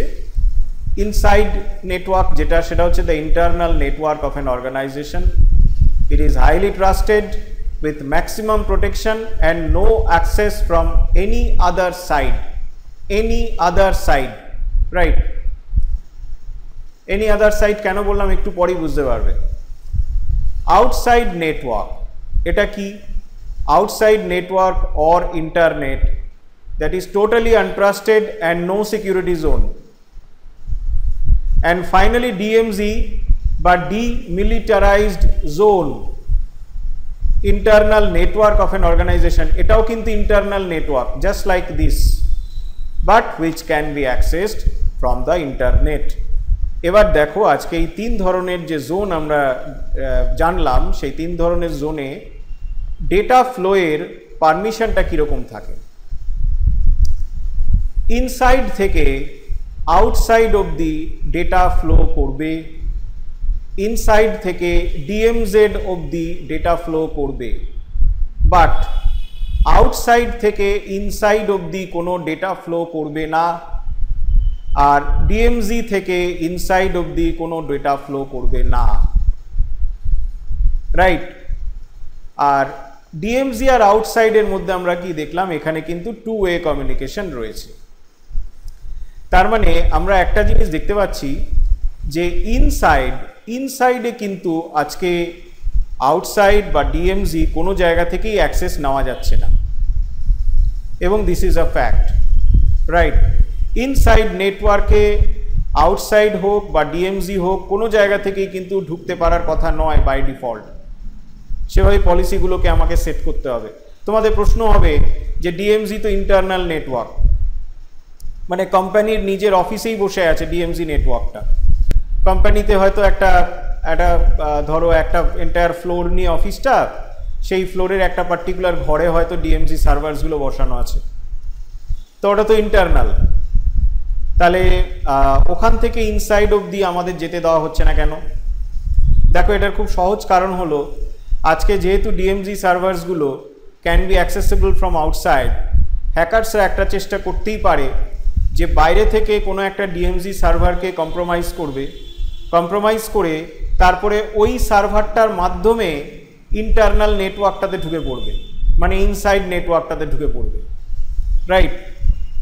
Speaker 1: ইনসাইড নেটওয়ার্ক যেটা, সেটা হচ্ছে the internal network of an organisation. It is highly trusted with maximum protection and no access from any other side, right? Any other side কেন বললাম একটু পরেই বুঝতে পারবে। আউটসাইড নেটওয়ার্ক, এটা কি? Outside network or internet that is totally untrusted and no security zone. And finally DMZ বা demilitarized zone, internal network of an organization, এটাও কিন্তু internal network just like this, but which can be accessed from the internet. এবার দেখো আজকে এই তিন ধরনের যে জোন আমরা জানলাম, সেই তিন ধরনের জোনে ডেটা ফ্লো এর পারমিশনটা কিরকম থাকে। ইনসাইড থেকে আউটসাইড অবধি ডেটা ফ্লো করবে, ইনসাইড থেকে ডিএমজেড অবধি ডেটা ফ্লো করবে, বাট আউটসাইড থেকে ইনসাইড অবধি কোনো ডেটা ফ্লো করবে না, আর ডিএমজি থেকে ইনসাইড অবধি কোনো ডেটা ফ্লো করবে না, রাইট। আর ডিএমজি আর আউটসাইডের মধ্যে আমরা কি দেখলাম, এখানে কিন্তু টু ওয়ে কমিউনিকেশন রয়েছে। তার মানে আমরা একটা জিনিস দেখতে পাচ্ছি যে ইনসাইডে কিন্তু আজকে আউটসাইড বা ডিএমজি কোনো জায়গা থেকেই অ্যাক্সেস নেওয়া যাচ্ছে না, এবং this is a fact, right. Inside নেটওয়ার্কে আউটসাইড হোক বা ডিএমজি হোক কোনো জায়গা থেকেই কিন্তু ঢুকতে পারার কথা নয় বাই ডিফল্ট। সেভাবে পলিসিগুলোকে আমাকে সেট করতে হবে। তোমাদের প্রশ্ন হবে যে ডিএমজি তো ইন্টারনাল নেটওয়ার্ক, মানে কোম্পানির নিজের অফিসেই বসে আছে ডিএমজি নেটওয়ার্কটা। কোম্পানিতে হয়তো একটা ধরো একটা এন্টায়ার ফ্লোর নিয়ে অফিসটা, সেই ফ্লোরের একটা পার্টিকুলার ঘরে হয়তো ডিএমজি সার্ভারসগুলো বসানো আছে, তো ওটা তো ইন্টারনাল। তাহলে ওখান থেকে ইনসাইড অবধি আমাদের যেতে দেওয়া হচ্ছে না কেন? দেখো এটার খুব সহজ কারণ হলো, আজকে যেহেতু ডিএমজি সার্ভারসগুলো can be accessible from outside, হ্যাকার্সরা একটা চেষ্টা করতেই পারে যে বাইরে থেকে কোনো একটা ডিএমজি সার্ভারকে কম্প্রোমাইজ করে তারপরে ওই সার্ভারটার মাধ্যমে ইন্টারনাল নেটওয়ার্কটাতে ঢুকে পড়বে, মানে ইনসাইড নেটওয়ার্কটাতে ঢুকে পড়বে, রাইট।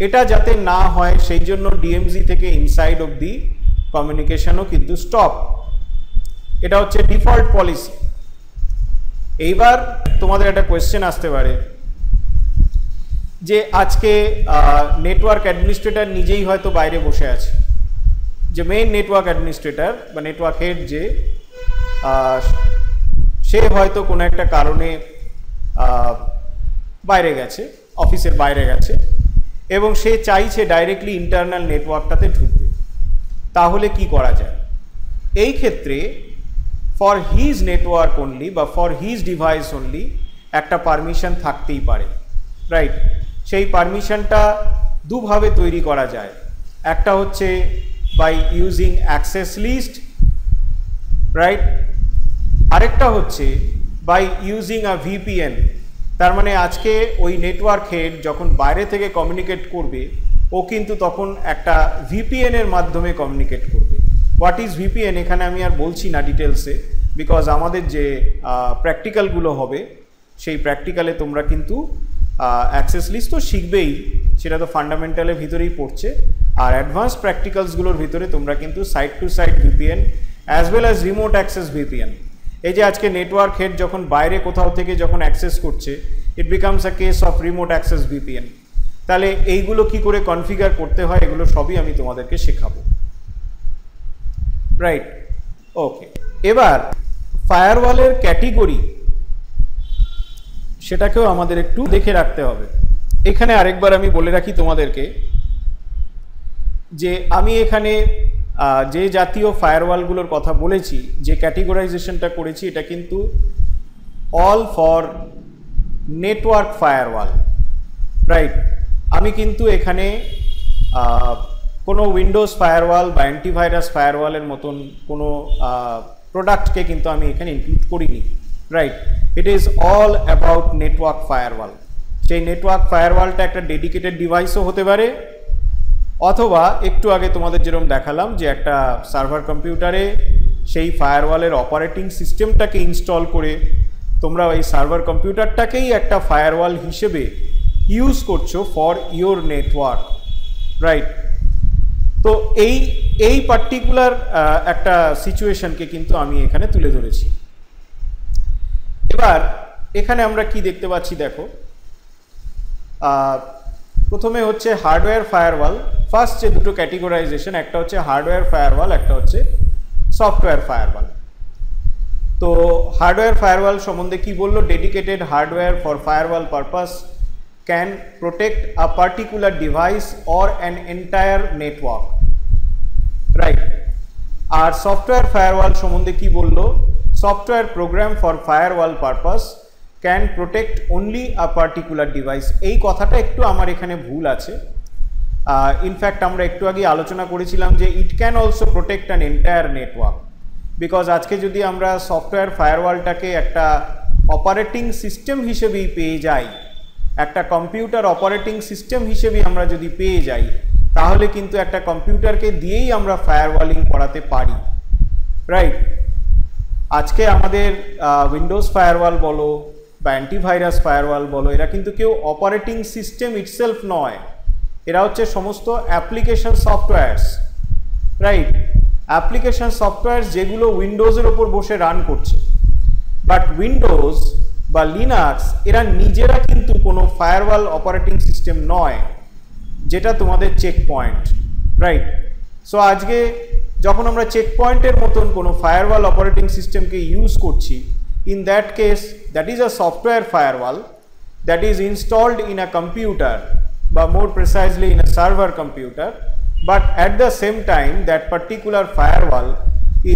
Speaker 1: এটা যাতে না হয় সেই জন্য ডিএমজি থেকে ইনসাইড অবধি কমিউনিকেশনও কিন্তু স্টপ। এটা হচ্ছে ডিফল্ট পলিসি। এইবার তোমাদের একটা কোয়েশ্চেন আসতে পারে যে আজকে নেটওয়ার্ক অ্যাডমিনিস্ট্রেটর নিজেই হয়তো বাইরে বসে আছে, যে মেইন নেটওয়ার্ক অ্যাডমিনিস্ট্রেটর বা নেটওয়ার্ক হেড যে সে হয়তো কোনো একটা কারণে বাইরে গেছে, অফিসের বাইরে গেছে, এবং সে চাইছে ডাইরেক্টলি ইন্টারনাল নেটওয়ার্কটাতে ঢুকবে। তাহলে কি করা যায়? এই ক্ষেত্রে ফর হিজ নেটওয়ার্ক অনলি বা ফর হিজ ডিভাইস অনলি একটা পারমিশন থাকতেই পারে, রাইট। সেই পারমিশনটা দুভাবে তৈরি করা যায়। একটা হচ্ছে by using access list, right. আরেকটা হচ্ছে বাই ইউজিং আ ভিপিএন। তার মানে আজকে ওই নেটওয়ার্ক হেড যখন বাইরে থেকে কমিউনিকেট করবে, ও কিন্তু তখন একটা ভিপিএনের মাধ্যমে কমিউনিকেট করবে। হোয়াট ইজ ভিপিএন এখানে আমি আর বলছি না ডিটেলসে, বিকজ আমাদের যে প্র্যাকটিক্যালগুলো হবে সেই প্র্যাকটিক্যালে তোমরা কিন্তু অ্যাক্সেস লিস্ট তো শিখবেই, সেটা তো ফান্ডামেন্টালের ভিতরেই পড়ছে। আর অ্যাডভান্স প্র্যাকটিক্যালসগুলোর ভিতরে তোমরা কিন্তু side to side VPN as well as remote access VPN, এই যে আজকে নেটওয়ার্ক হেড যখন বাইরে কোথাও থেকে যখন অ্যাক্সেস করছে, it becomes a case of remote access VPN. তাহলে এইগুলো কি করে কনফিগার করতে হয় এগুলো সবই আমি তোমাদেরকে শেখাবো, রাইট। ওকে, এবার ফায়ারওয়ালের ক্যাটেগরি সেটাকেও আমাদের একটু দেখে রাখতে হবে। এখানে আরেকবার আমি বলে রাখি তোমাদেরকে যে আমি এখানে যে জাতীয় ফায়ারওয়ালগুলোর কথা বলেছি, যে ক্যাটেগরাইজেশনটা করেছি, এটা কিন্তু all for network firewall, right. আমি কিন্তু এখানে কোনো উইন্ডোজ ফায়ারওয়াল বা অ্যান্টিভাইরাস ফায়ারওয়ালের মতন কোনো প্রোডাক্টকে কিন্তু আমি এখানে ইনক্লুড করিনি, right. It is all about network firewall. সেই নেটওয়ার্ক ফায়ারওয়ালটা একটা ডেডিকেটেড ডিভাইসও হতে পারে, অথবা একটু আগে তোমাদের যেরকম দেখালাম যে একটা সার্ভার কম্পিউটারে সেই ফায়ারওয়ালের অপারেটিং সিস্টেমটাকে ইনস্টল করে তোমরা এই সার্ভার কম্পিউটারটাকেই একটা ফায়ারওয়াল হিসেবে ইউজ করছো ফর ইওর নেটওয়ার্ক, রাইট। তো এই পার্টিকুলার একটা সিচুয়েশনকে কিন্তু আমি এখানে তুলে ধরেছি। এবার এখানে আমরা কি দেখতে পাচ্ছি দেখো, প্রথমে হচ্ছে হার্ডওয়্যার ফায়ারওয়াল। ফার্স্ট যে দুটো ক্যাটেগরাইজেশন, একটা হচ্ছে হার্ডওয়্যার ফায়ারওয়াল, একটা হচ্ছে সফটওয়্যার ফায়ারওয়াল। তো হার্ডওয়্যার ফায়ারওয়াল সম্বন্ধে কি বললো, dedicated hardware for firewall purpose can protect a particular device or an entire network, right। আর সফটওয়্যার ফায়ারওয়াল সম্বন্ধে কি বললো, software program for firewall purpose can protect only a particular device. এই কথাটা একটু আমার এখানে ভুল আছে। ইনফ্যাক্ট আমরা একটু আগে আলোচনা করেছিলাম যে it can also protect an entire network, because আজকে যদি আমরা সফটওয়্যার ফায়ারওয়ালটাকে একটা অপারেটিং সিস্টেম হিসেবেই পেয়ে যাই, একটা কম্পিউটার অপারেটিং সিস্টেম হিসেবে আমরা যদি পেয়ে যাই, তাহলে কিন্তু একটা কম্পিউটারকে দিয়েই আমরা ফায়ারওয়ালিং করাতে পারি, রাইট। আজকে আমাদের উইন্ডোজ ফায়ারওয়াল বলো বা অ্যান্টিভাইরাস ফায়ারওয়াল বলো, এরা কিন্তু কেউ অপারেটিং সিস্টেম ইটসেলফ নয়, এরা হচ্ছে সমস্ত অ্যাপ্লিকেশন সফটওয়্যারস, রাইট। অ্যাপ্লিকেশন সফটওয়্যারস যেগুলো উইন্ডোজের ওপর বসে রান করছে। বাট উইন্ডোজ বা লিনাক্স এরা নিজেরা কিন্তু কোনো ফায়ারওয়াল অপারেটিং সিস্টেম নয়, যেটা তোমাদের চেক পয়েন্ট, রাইট। সো আজকে যখন আমরা চেক পয়েন্টের মতন কোনো ফায়ারওয়াল অপারেটিং সিস্টেমকে ইউজ করছি, in that case that is a software firewall that is installed in a computer, বা more precisely in a server computer, but at the same time that particular firewall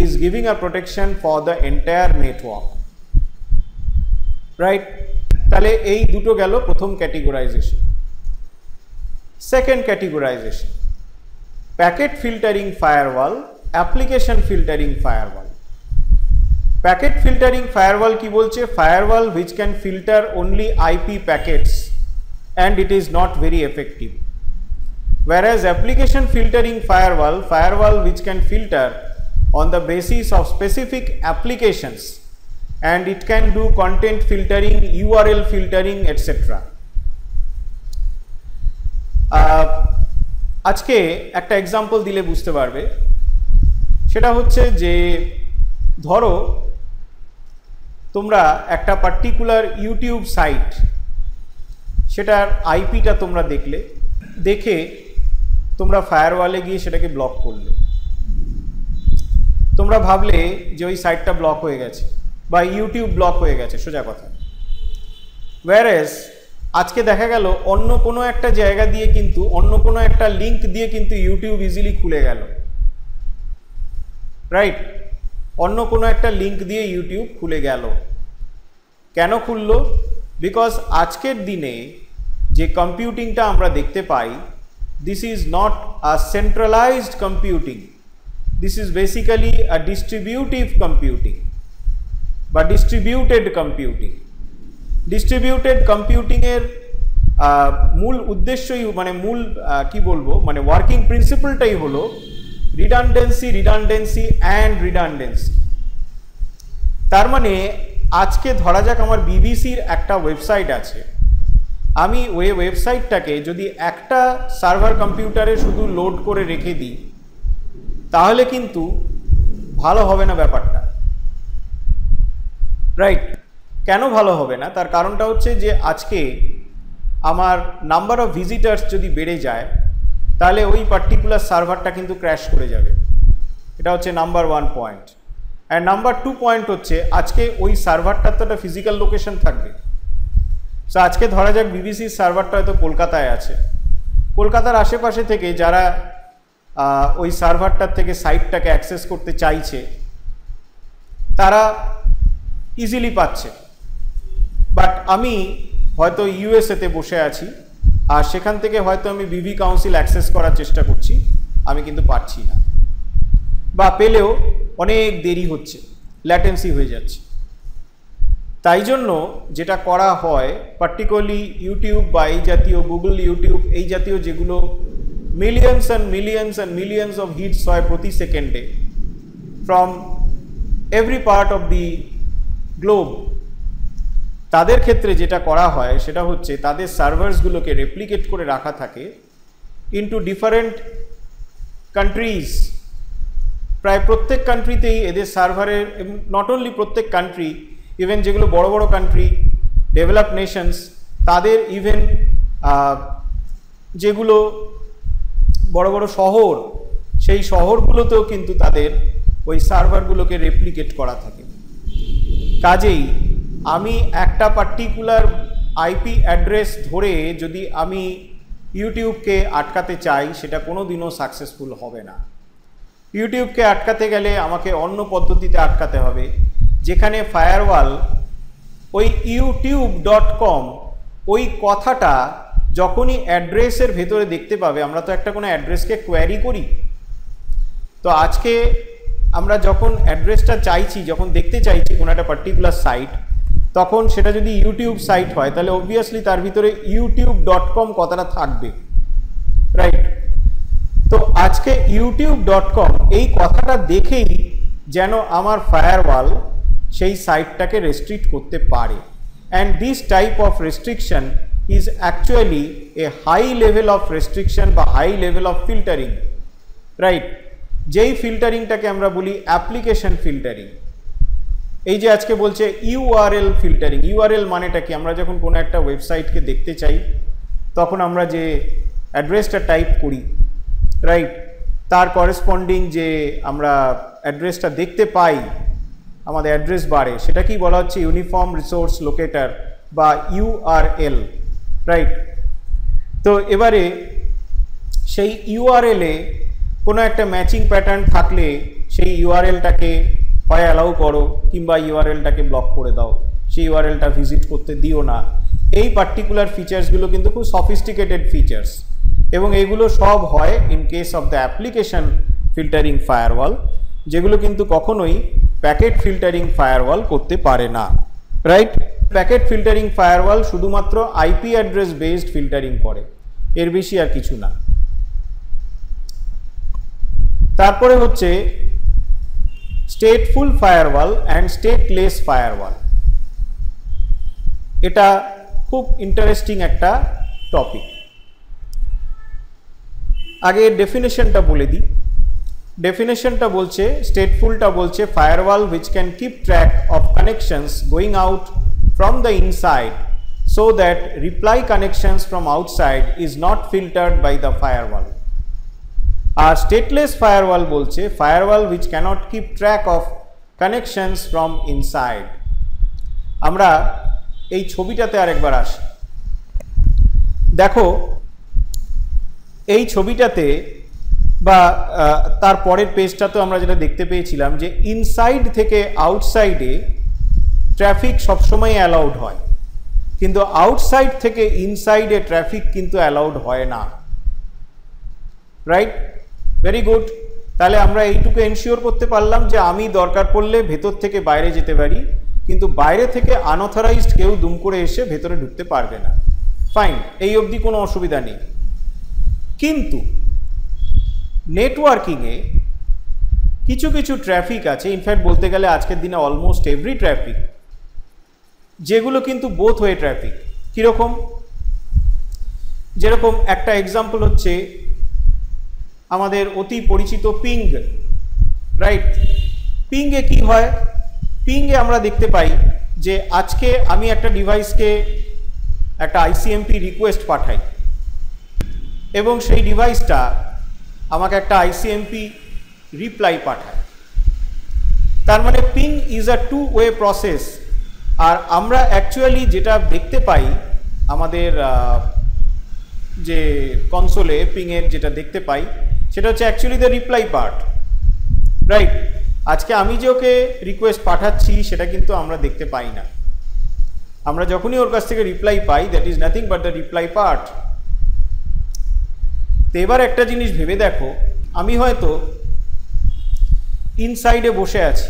Speaker 1: is giving a protection for the entire network, right. তাহলে এই দুটো গেল প্রথম categorization. Second categorization, packet filtering firewall, application filtering firewall. Packet filtering firewall কি বলছে, firewall which can filter only IP packets and it is not very effective. Whereas application filtering firewall which can filter on the basis of specific applications, and it can do content filtering, URL filtering, etc. আজকে একটা এক্সাম্পল দিলে বুঝতে পারবে, সেটা হচ্ছে যে ধরো তোমরা একটা পার্টিকুলার ইউটিউব সাইট, সেটার আইপিটা তোমরা দেখে তোমরা ফায়ারওয়ালে গিয়ে সেটাকে ব্লক করলে। তোমরা ভাবলে যে ওই সাইটটা ব্লক হয়ে গেছে বা ইউটিউব ব্লক হয়ে গেছে, সোজা কথা। ওয়্যারএজ আজকে দেখা গেল অন্য কোনো একটা জায়গা দিয়ে কিন্তু, অন্য কোনো একটা লিঙ্ক দিয়ে কিন্তু ইউটিউব ইজিলি খুলে গেল, রাইট। অন্য কোনো একটা লিঙ্ক দিয়ে ইউটিউব খুলে গেল। কেন খুললো? বিকজ আজকের দিনে যে কম্পিউটিংটা আমরা দেখতে পাই, this is not a centralized computing, this is basically a distributive computing বা distributed computing. Distributed computing এর মূল উদ্দেশ্যই, মানে মূল কি বলবো, মানে ওয়ার্কিং প্রিন্সিপালটাই হলো রিডান্ডেন্সি, রিডান্ডেন্সি অ্যান্ড রিডান্ডেন্সি। তার মানে আজকে ধরা যাক আমার বিবিসির একটা ওয়েবসাইট আছে, আমি ওই ওয়েবসাইটটাকে যদি একটা সার্ভার কম্পিউটারে শুধু লোড করে রেখে দিই, তাহলে কিন্তু ভালো হবে না ব্যাপারটা, রাইট। কেন ভালো হবে না? তার কারণটা হচ্ছে যে আজকে আমার নাম্বার অফ ভিজিটার্স যদি বেড়ে যায়, তাহলে ওই পার্টিকুলার সার্ভারটা কিন্তু ক্র্যাশ করে যাবে। এটা হচ্ছে number 1 point. And number 2 point হচ্ছে আজকে ওই সার্ভারটার তো একটা ফিজিক্যাল লোকেশন থাকবে, সো আজকে ধরা যাক বিবিসির সার্ভারটা হয়তো কলকাতায় আছে, কলকাতার আশেপাশে থেকে যারা ওই সার্ভারটার থেকে সাইটটাকে অ্যাক্সেস করতে চাইছে তারা ইজিলি পাচ্ছে। বাট আমি হয়তো ইউএসএতে বসে আছি আর সেখান থেকে হয়তো আমি বিবি কাউন্সিল অ্যাক্সেস করার চেষ্টা করছি, আমি কিন্তু পারছি না, বা পেলেও অনেক দেরি হচ্ছে, ল্যাটেন্সি হয়ে যাচ্ছে। তাই জন্য যেটা করা হয় পার্টিকুলারলি ইউটিউব বা এই জাতীয় গুগল, ইউটিউব এই জাতীয় যেগুলো millions and millions and millions of hits হয় প্রতি সেকেন্ডে from every part of the globe, তাদের ক্ষেত্রে যেটা করা হয় সেটা হচ্ছে তাদের সার্ভার্সগুলোকে রেপ্লিকেট করে রাখা থাকে ইনটু ডিফারেন্ট কান্ট্রিজ। প্রায় প্রত্যেক কান্ট্রিতেই এদের সার্ভারের, নট অনলি প্রত্যেক কান্ট্রি, ইভেন যেগুলো বড় বড় কান্ট্রি, ডেভেলপ নেশনস, তাদের ইভেন যেগুলো বড় বড় শহর, সেই শহরগুলোতেও কিন্তু তাদের ওই সার্ভারগুলোকে রেপ্লিকেট করা থাকে। কাজেই আমি একটা পার্টিকুলার আইপি অ্যাড্রেস ধরে যদি আমি ইউটিউবকে আটকাতে চাই সেটা কোনো দিনও সাকসেসফুল হবে না। ইউটিউবকে আটকাতে গেলে আমাকে অন্য পদ্ধতিতে আটকাতে হবে, যেখানে ফায়ারওয়াল ওই youtube.com ওই কথাটা যখনই অ্যাড্রেসের ভেতরে দেখতে পাবে, আমরা তো একটা কোনো অ্যাড্রেসকে কোয়ারি করি, তো আজকে আমরা যখন অ্যাড্রেসটা চাইছি, যখন দেখতে চাইছি কোনো একটা পার্টিকুলার সাইট, তখন সেটা যদি ইউটিউব সাইট হয় তাহলে অবভিয়াসলি তার ভিতরে youtube.com কথাটা থাকবে, রাইট? তো আজকে youtube.com এই কথাটা দেখেই যেন আমার ফায়ারওয়াল সেই সাইটটাকে রেস্ট্রিক্ট করতে পারে। And this type of restriction is actually a high level of restriction বা high level of filtering, right? যেই ফিল্টারিংটাকে আমরা বলি অ্যাপ্লিকেশন ফিল্টারিং। এই যে আজকে বলছে ইউআরএল ফিল্টারিং, ইউআরএল মানেটা কি? আমরা যখন কোনো একটা ওয়েবসাইটকে দেখতে চাই তখন আমরা যে অ্যাড্রেসটা টাইপ করি, রাইট, তার করেসপন্ডিং যে আমরা অ্যাড্রেসটা দেখতে পাই আমাদের অ্যাড্রেস বারে, সেটা কি বলা হচ্ছে ইউনিফর্ম রিসোর্স লোকেটর বা ইউআরএল, রাইট? তো এবারে সেই ইউআরএলে কোনো একটা ম্যাচিং প্যাটার্ন থাকলে সেই ইউআরএলটাকে হয় অ্যালাউ করো কিংবা ইউআরএলটাকে ব্লক করে দাও, সেই ইউআরএলটা ভিজিট করতে দিও না। এই পার্টিকুলার ফিচার্সগুলো কিন্তু খুব সফিস্টিকেটেড ফিচার্স, এবং এগুলো সব হয় in case of the application filtering firewall, যেগুলো কিন্তু কখনোই প্যাকেট ফিল্টারিং ফায়ারওয়াল করতে পারে না, রাইট? প্যাকেট ফিল্টারিং ফায়ারওয়াল শুধুমাত্র আইপি অ্যাড্রেস বেসড ফিল্টারিং করে, এর বেশি আর কিছু না। তারপরে হচ্ছে stateful firewall and stateless firewall. এটা খুব ইন্টারেস্টিং একটা টপিক। আগে ডেফিনেশনটা বলে দিই। ডেফিনেশনটা বলছে, স্টেটফুলটা বলছে firewall which can keep track of connections going out from the inside so that reply connections from outside is not filtered by the firewall. আর স্টেটলেস ফায়ারওয়াল বলছে firewall which cannot keep track of connections from inside. আমরা এই ছবিটাতে আরেকবার আসি। দেখো এই ছবিটাতে বা তার পরের পেজটাতে আমরা যেটা দেখতে পেয়েছিলাম যে ইনসাইড থেকে আউটসাইডে ট্রাফিক সবসময় অ্যালাউড হয়, কিন্তু আউটসাইড থেকে ইনসাইডে ট্রাফিক কিন্তু অ্যালাউড হয় না, রাইট? Very good. তাহলে আমরা এইটুকু এনশিওর করতে পারলাম যে আমি দরকার পড়লে ভেতর থেকে বাইরে যেতে পারি, কিন্তু বাইরে থেকে আনঅথরাইজড কেউ দুম করে এসে ভেতরে ঢুকতে পারবে না। ফাইন, এই অবধি কোনো অসুবিধা নেই। কিন্তু নেটওয়ার্কিংয়ে কিছু কিছু ট্রাফিক আছে, ইনফ্যাক্ট বলতে গেলে আজকের দিনে অলমোস্ট এভরি ট্রাফিক, যেগুলো কিন্তু বোথ ওয়ে ট্রাফিক। কীরকম? যেরকম একটা এক্সাম্পল হচ্ছে আমাদের অতি পরিচিত পিং, রাইট? পিংয়ে কি হয়? পিংয়ে আমরা দেখতে পাই যে আজকে আমি একটা ডিভাইসকে একটা আইসিএমপি রিকোয়েস্ট পাঠাই এবং সেই ডিভাইসটা আমাকে একটা আইসিএমপি রিপ্লাই পাঠায়। তার মানে ping is a two way process. আর আমরা অ্যাকচুয়ালি যেটা দেখতে পাই আমাদের যে কনসোলে পিংয়ের যেটা দেখতে পাই সেটা হচ্ছে actually the reply part, right. আজকে আমি যে ওকে রিকোয়েস্ট পাঠাচ্ছি সেটা কিন্তু আমরা দেখতে পাই না। আমরা যখনই ওর কাছ থেকে reply pi, that is nothing but the reply part. তো এবার একটা জিনিস ভেবে দেখো, আমি হয়তো ইনসাইডে বসে আছি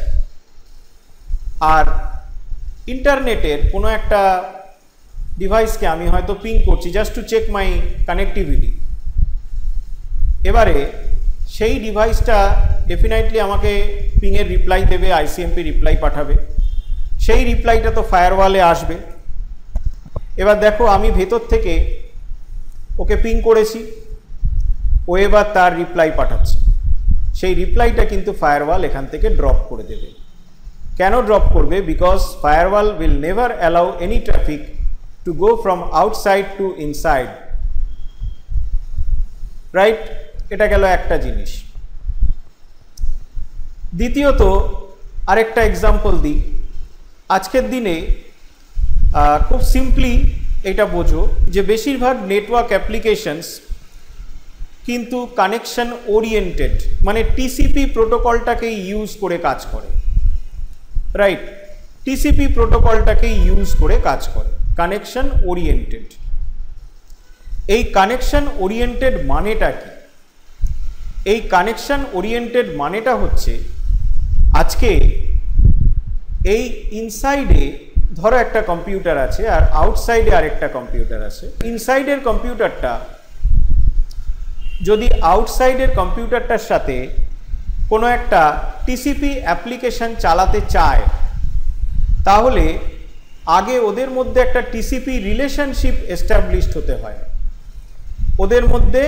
Speaker 1: আর ইন্টারনেটের কোনো একটা ডিভাইসকে আমি হয়তো পিং করছি just to check my connectivity. এবারে সেই ডিভাইসটা ডেফিনেটলি আমাকে পিংয়ের রিপ্লাই দেবে, আইসিএমপি রিপ্লাই পাঠাবে, সেই রিপ্লাইটা তো ফায়ারওয়ালে আসবে। এবার দেখো আমি ভেতর থেকে ওকে পিং করেছি, ও এবার তার রিপ্লাই পাঠাচ্ছে, সেই রিপ্লাইটা কিন্তু ফায়ারওয়াল এখান থেকে ড্রপ করে দেবে। কেন ড্রপ করবে? Because firewall will never allow any traffic to go from outside to inside, right. এটা গেল একটা জিনিস। দ্বিতীয়ত আরেকটা এক্সাম্পল দিই। আজকের দিনে খুব সিম্পলি এটা বোঝো যে বেশিরভাগ নেটওয়ার্ক অ্যাপ্লিকেশনস কিন্তু কানেকশন ওরিয়েন্টেড, মানে টিসিপি প্রোটোকলটাকে ইউজ করে কাজ করে, রাইট। টিসিপি প্রোটোকলটাকে ইউজ করে কাজ করে, কানেকশন ওরিয়েন্টেড। এই কানেকশন ওরিয়েন্টেড মানেটা কি? এই কানেকশন ওরিয়েন্টেড মানেটা হচ্ছে আজকে এই ইনসাইডে ধরো একটা কম্পিউটার আছে আর আউটসাইডে আরেকটা কম্পিউটার আছে। ইনসাইডের কম্পিউটারটা যদি আউটসাইডের কম্পিউটারটার সাথে কোনো একটা টিসিপি অ্যাপ্লিকেশন চালাতে চায়, তাহলে আগে ওদের মধ্যে একটা টিসিপি রিলেশনশিপ এস্টাবলিশড হতে হয়। ওদের মধ্যে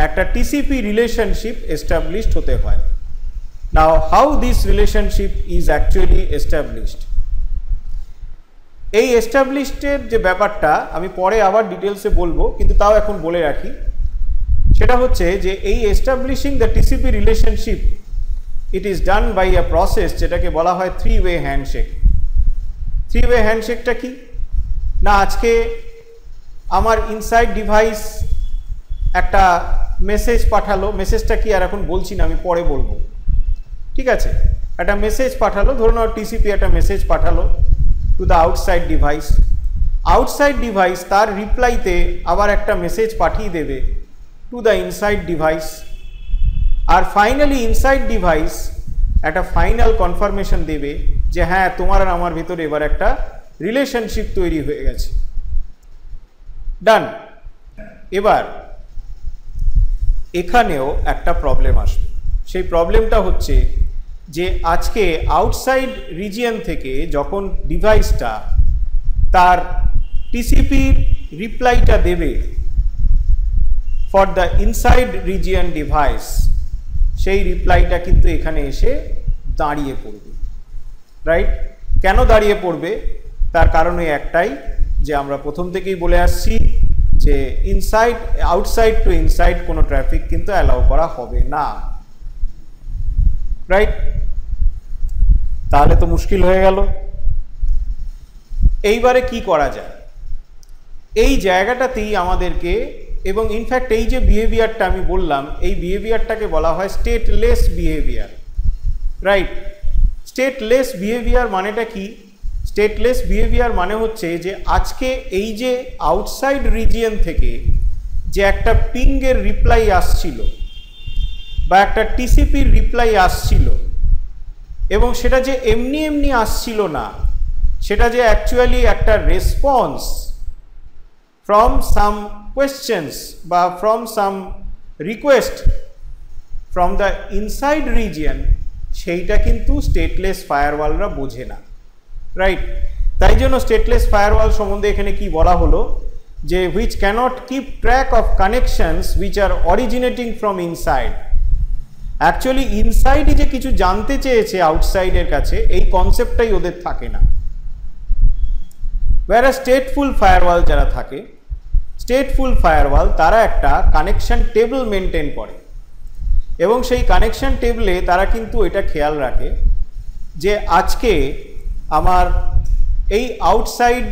Speaker 1: একটা টিসিপি রিলেশনশিপ এস্টাবলিশড হতে হয়। Now how this relationship is actually established, এই এস্টাবলিশডের যে ব্যাপারটা আমি পরে আবার ডিটেলসে বলবো, কিন্তু তাও এখন বলে রাখি। সেটা হচ্ছে যে এই establishing the TCP relationship it is done by a process যেটাকে বলা হয় 3-ওয়ে হ্যান্ডশেক। 3-ওয়ে হ্যান্ডশেকটা কি না, আজকে আমার ইনসাইড ডিভাইস একটা মেসেজ পাঠালো, মেসেজটা কি আর এখন বলছি না, আমি পরে বলবো, ঠিক আছে। একটা মেসেজ পাঠালো, ধরুন টিসিপি একটা মেসেজ পাঠালো to the outside device. Outside device তার রিপ্লাইতে আবার একটা মেসেজ পাঠিয়ে দেবে টু দ্য ইনসাইড ডিভাইস, আর ফাইনালি ইনসাইড ডিভাইস একটা ফাইনাল কনফার্মেশন দেবে যে হ্যাঁ তোমার আর আমার ভিতরে এবার একটা রিলেশনশিপ তৈরি হয়ে গেছে, ডান। এবার এখানেও একটা প্রবলেম আসবে। সেই প্রবলেমটা হচ্ছে যে আজকে আউটসাইড রিজিয়ন থেকে যখন ডিভাইসটা তার টিসিপির রিপ্লাইটা দেবে for the inside region device, সেই রিপ্লাইটা কিন্তু এখানে এসে দাঁড়িয়ে পড়বে, রাইট। কেন দাঁড়িয়ে পড়বে? তার কারণ একটাই যে আমরা প্রথম থেকেই বলে আসছি যে ইনসাইড আউটসাইড টু ইনসাইড কোনো ট্রাফিক কিন্তু অ্যালাউ করা হবে না, রাইট। তাহলে তো মুশকিল হয়ে গেল। এইবারে কি করা যায়? এই জায়গাটাতেই আমাদেরকে, এবং ইনফ্যাক্ট এই যে বিহেভিয়ারটা আমি বললাম, এই বিহেভিয়ারটাকে বলা হয় stateless behaviour, right. Stateless behaviour মানেটা কি? স্টেটলেস বিহেভিয়ার মানে হচ্ছে যে আজকে এই যে আউটসাইড রিজিয়ন থেকে যে একটা পিংয়ের রিপ্লাই আসছিল বা একটা টিসিপির রিপ্লাই আসছিল, এবং সেটা যে এমনি এমনি আসছিল না, সেটা যে অ্যাকচুয়ালি একটা রেসপন্স ফ্রম সাম কোয়েশ্চেন্স বা from some request from the inside region, সেইটা কিন্তু স্টেটলেস ফায়ারওয়ালরা বোঝে না, রাইট। তাই জন্য স্টেটলেস ফায়ারওয়াল সম্বন্ধে এখানে কি বলা হলো যে which can't keep track of connections which are originating from inside. Actually ইনসাইডে যে কিছু জানতে চেয়েছে আউটসাইডের কাছে, এই কনসেপ্টটাই ওদের থাকে না। ওয়ার স্টেটফুল ফায়ারওয়াল যারা থাকে, স্টেটফুল ফায়ারওয়াল তারা একটা কানেকশন টেবিল মেনটেন করে, এবং সেই কানেকশন টেবিলে তারা কিন্তু এটা খেয়াল রাখে যে আজকে আমার এই আউটসাইড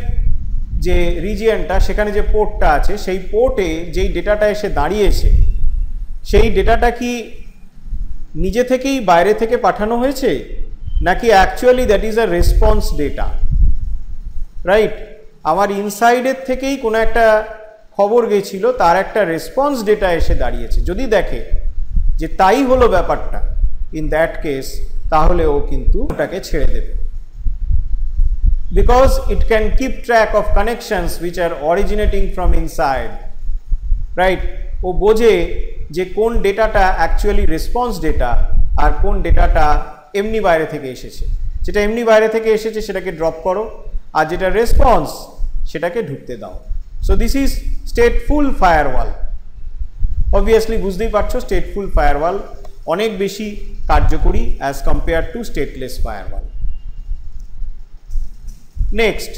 Speaker 1: যে রিজিয়নটা, সেখানে যে পোর্টটা আছে, সেই পোর্টে যেই ডেটাটা এসে দাঁড়িয়েছে, সেই ডেটাটা কি নিজে থেকেই বাইরে থেকে পাঠানো হয়েছে, নাকি actually that is a response data, right? আমার ইনসাইডের থেকেই কোনো একটা খবর গেছিল, তার একটা রেসপন্স ডেটা এসে দাঁড়িয়েছে। যদি দেখে যে তাই হলো ব্যাপারটা, ইন দ্যাট কেস তাহলে ও কিন্তু ওটাকে ছেড়ে দেবে, because it can keep track of connections which are originating from inside, right? ও বোঝে যে কোন ডেটাটা অ্যাকচুয়ালি রেসপন্স ডেটা আর কোন ডেটাটা এমনি বাইরে থেকে এসেছে। যেটা এমনি বাইরে থেকে এসেছে সেটাকে ড্রপ করো, আর যেটা রেসপন্স সেটাকে ঢুকতে দাও। So this is stateful firewall. Obviously বুঝতেই পারছো স্টেটফুল ফায়ারওয়াল অনেক বেশি কার্যকরী as compare to stateless firewall. Next,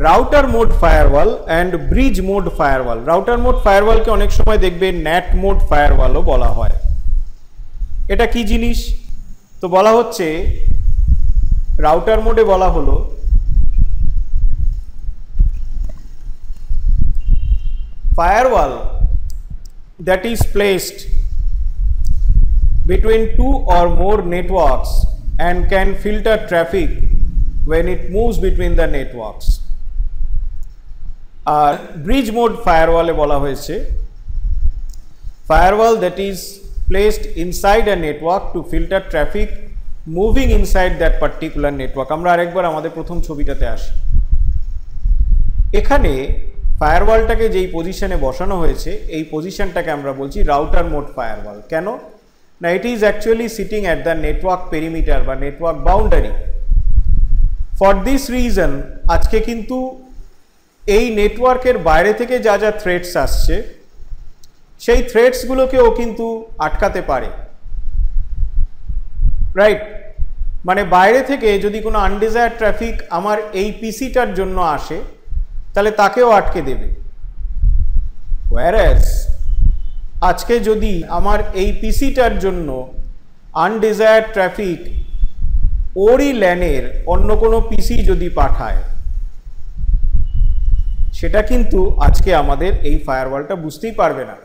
Speaker 1: router mode firewall and bridge mode firewall. Router mode ফায়ারওয়ালকে অনেক সময় দেখবে ন্যাট মোড ফায়ারওয়ালও বলা হয়। এটা কি জিনিস? তো বলা হচ্ছে, রাউটার মোডে বলা হলো firewall that is placed between two or more networks and can filter traffic when it moves between the networks. আর ব্রিজ মোড ফায়ারওয়ালে বলা হয়েছে firewall that is placed inside a network to filter traffic moving inside that particular network. আমরা আরেকবার আমাদের প্রথম ছবিটাতে আসি। এখানে ফায়ারওয়ালটাকে যেই পজিশনে বসানো হয়েছে, এই পজিশনটাকে আমরা বলছি রাউটার মোড ফায়ারওয়াল। কেন না, it is actually sitting at the network perimeter বা network boundary. For this reason আজকে কিন্তু এই নেটওয়ার্কের বাইরে থেকে যা যা থ্রেটস আসছে, সেই থ্রেটসগুলোকেও কিন্তু আটকাতে পারে, রাইট? মানে বাইরে থেকে যদি কোনো আনডিজায়ার্ড ট্রাফিক আমার এই পিসিটার জন্য আসে, তাহলে তাকেও আটকে দেবে। ওয়্যারএজ আজকে যদি আমার এই পিসিটার জন্য আনডিজায়ার্ড ট্রাফিক ওরই ল্যানের অন্য কোনো পিসি যদি পাঠায়, সেটা কিন্তু আজকে আমাদের এই ফায়ারওয়ালটা বুঝতেই পারবে না।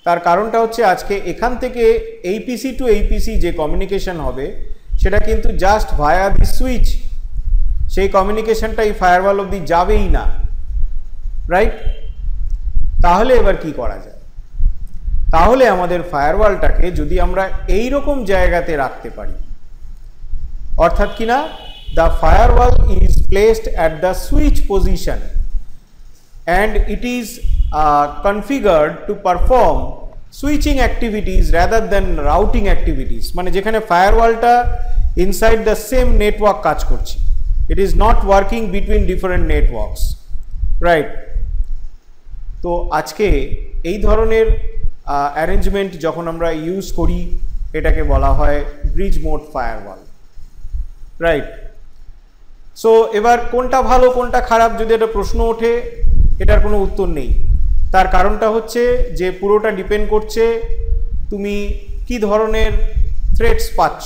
Speaker 1: তার কারণটা হচ্ছে আজকে এখান থেকে এই পিসি টু এই পিসি যে কমিউনিকেশন হবে, সেটা কিন্তু জাস্ট ভায়া দি সুইচ। সেই কমিউনিকেশনটা এই ফায়ারওয়াল অবধি যাবেই না, রাইট? তাহলে এবার কি করা যায়? তাহলে আমাদের ফায়ারওয়ালটাকে যদি আমরা এই রকম জায়গাতে রাখতে পারি, অর্থাৎ কিনা the firewall is placed at the switch position and it is configured to perform switching activities rather than routing activities. মানে যেখানে ফায়ারওয়ালটা inside the same network কাজ করছে, it is not working between different networks, right? তো আজকে এই ধরনের অ্যারেঞ্জমেন্ট যখন আমরা ইউজ করি, এটাকে বলা হয় bridge mode firewall, right? So এবার কোনটা ভালো কোনটা খারাপ যদি একটা প্রশ্ন ওঠে, এটার কোনো উত্তর নেই। তার কারণটা হচ্ছে যে পুরোটা ডিপেন্ড করছে তুমি কি ধরনের থ্রেটস পাচ্ছ।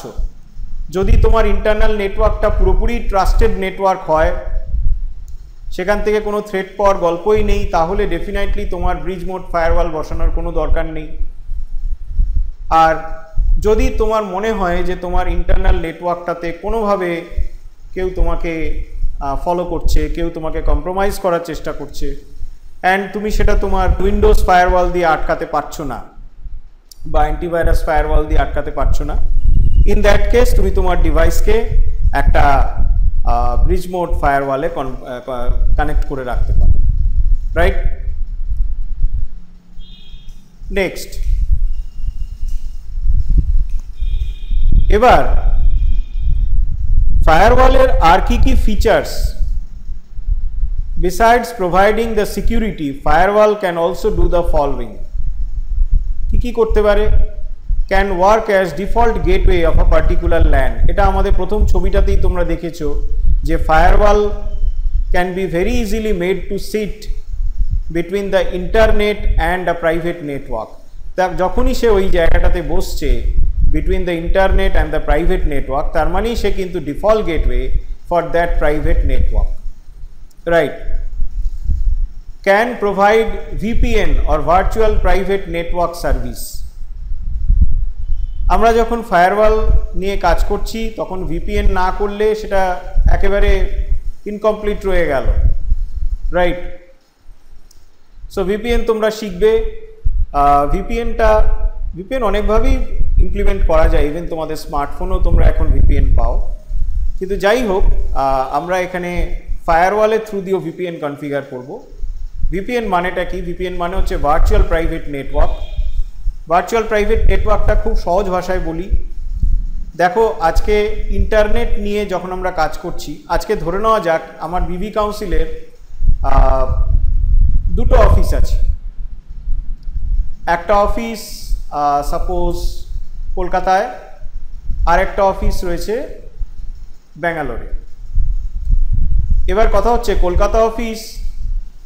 Speaker 1: যদি তোমার ইন্টারনাল নেটওয়ার্কটা পুরোপুরি ট্রাস্টেড নেটওয়ার্ক হয়, সেখান থেকে কোনো থ্রেট পাওয়ার গল্পই নেই, তাহলে ডেফিনেটলি তোমার ব্রিজ মোড ফায়ারওয়াল বসানোর কোনো দরকার নেই। আর যদি তোমার মনে হয় যে তোমার ইন্টারনাল নেটওয়ার্কটাতে কোনোভাবে কেউ তোমাকে ফলো করছে, কেউ তোমাকে কম্প্রোমাইজ করার চেষ্টা করছে, অ্যান্ড তুমি সেটা তোমার উইন্ডোজ ফায়ারওয়াল দিয়ে আটকাতে পারছো না বা অ্যান্টিভাইরাস ফায়ারওয়াল দিয়ে আটকাতে পারছো না, ইন দ্যাট কেস তুমি তোমার ডিভাইসকে একটা ব্রিজ মোড ফায়ারওয়ালে কানেক্ট করে রাখতে পারো, রাইট? নেক্সট, এবার ফায়ারওয়ালের আর কি কি features? Besides providing the security, firewall can also do the following. কি করতে পারে? Can work as default gateway of a particular LAN. এটা আমাদের প্রথম ছবিটাতেই তোমরা দেখেছো যে firewall can be very easily made to sit between the internet and a private network. তা যখনই সে ওই জায়গাটাতে বসছে between the internet and the private network, তার মানেই সে কিন্তু default gateway for that private network, right? can provide VPN or virtual private network service. আমরা যখন ফায়ারওয়াল নিয়ে কাজ করছি তখন VPN না করলে সেটা একেবারে ইনকমপ্লিট রয়ে গেল, রাইট? সো VPN তোমরা শিখবে। VPN অনেকভাবেই ইমপ্লিমেন্ট করা যায়, ইভেন তোমাদের স্মার্টফোনও তোমরা এখন VPN পাও। কিন্তু যাই হোক, আমরা এখানে ফায়ারওয়ালের থ্রু দিয়েও VPN কনফিগার করব। VPN মানেটা কি? VPN মানে হচ্ছে virtual private network. Virtual private নেটওয়ার্কটা খুব সহজ ভাষায় বলি, দেখো আজকে ইন্টারনেট নিয়ে যখন আমরা কাজ করছি, আজকে ধরে নেওয়া যাক আমার বিবি কাউন্সিলের দুটো অফিস আছে। একটা অফিস সাপোজ কলকাতায়, আর একটা অফিস রয়েছে ব্যাঙ্গালোরে। এবার কথা হচ্ছে কলকাতা অফিস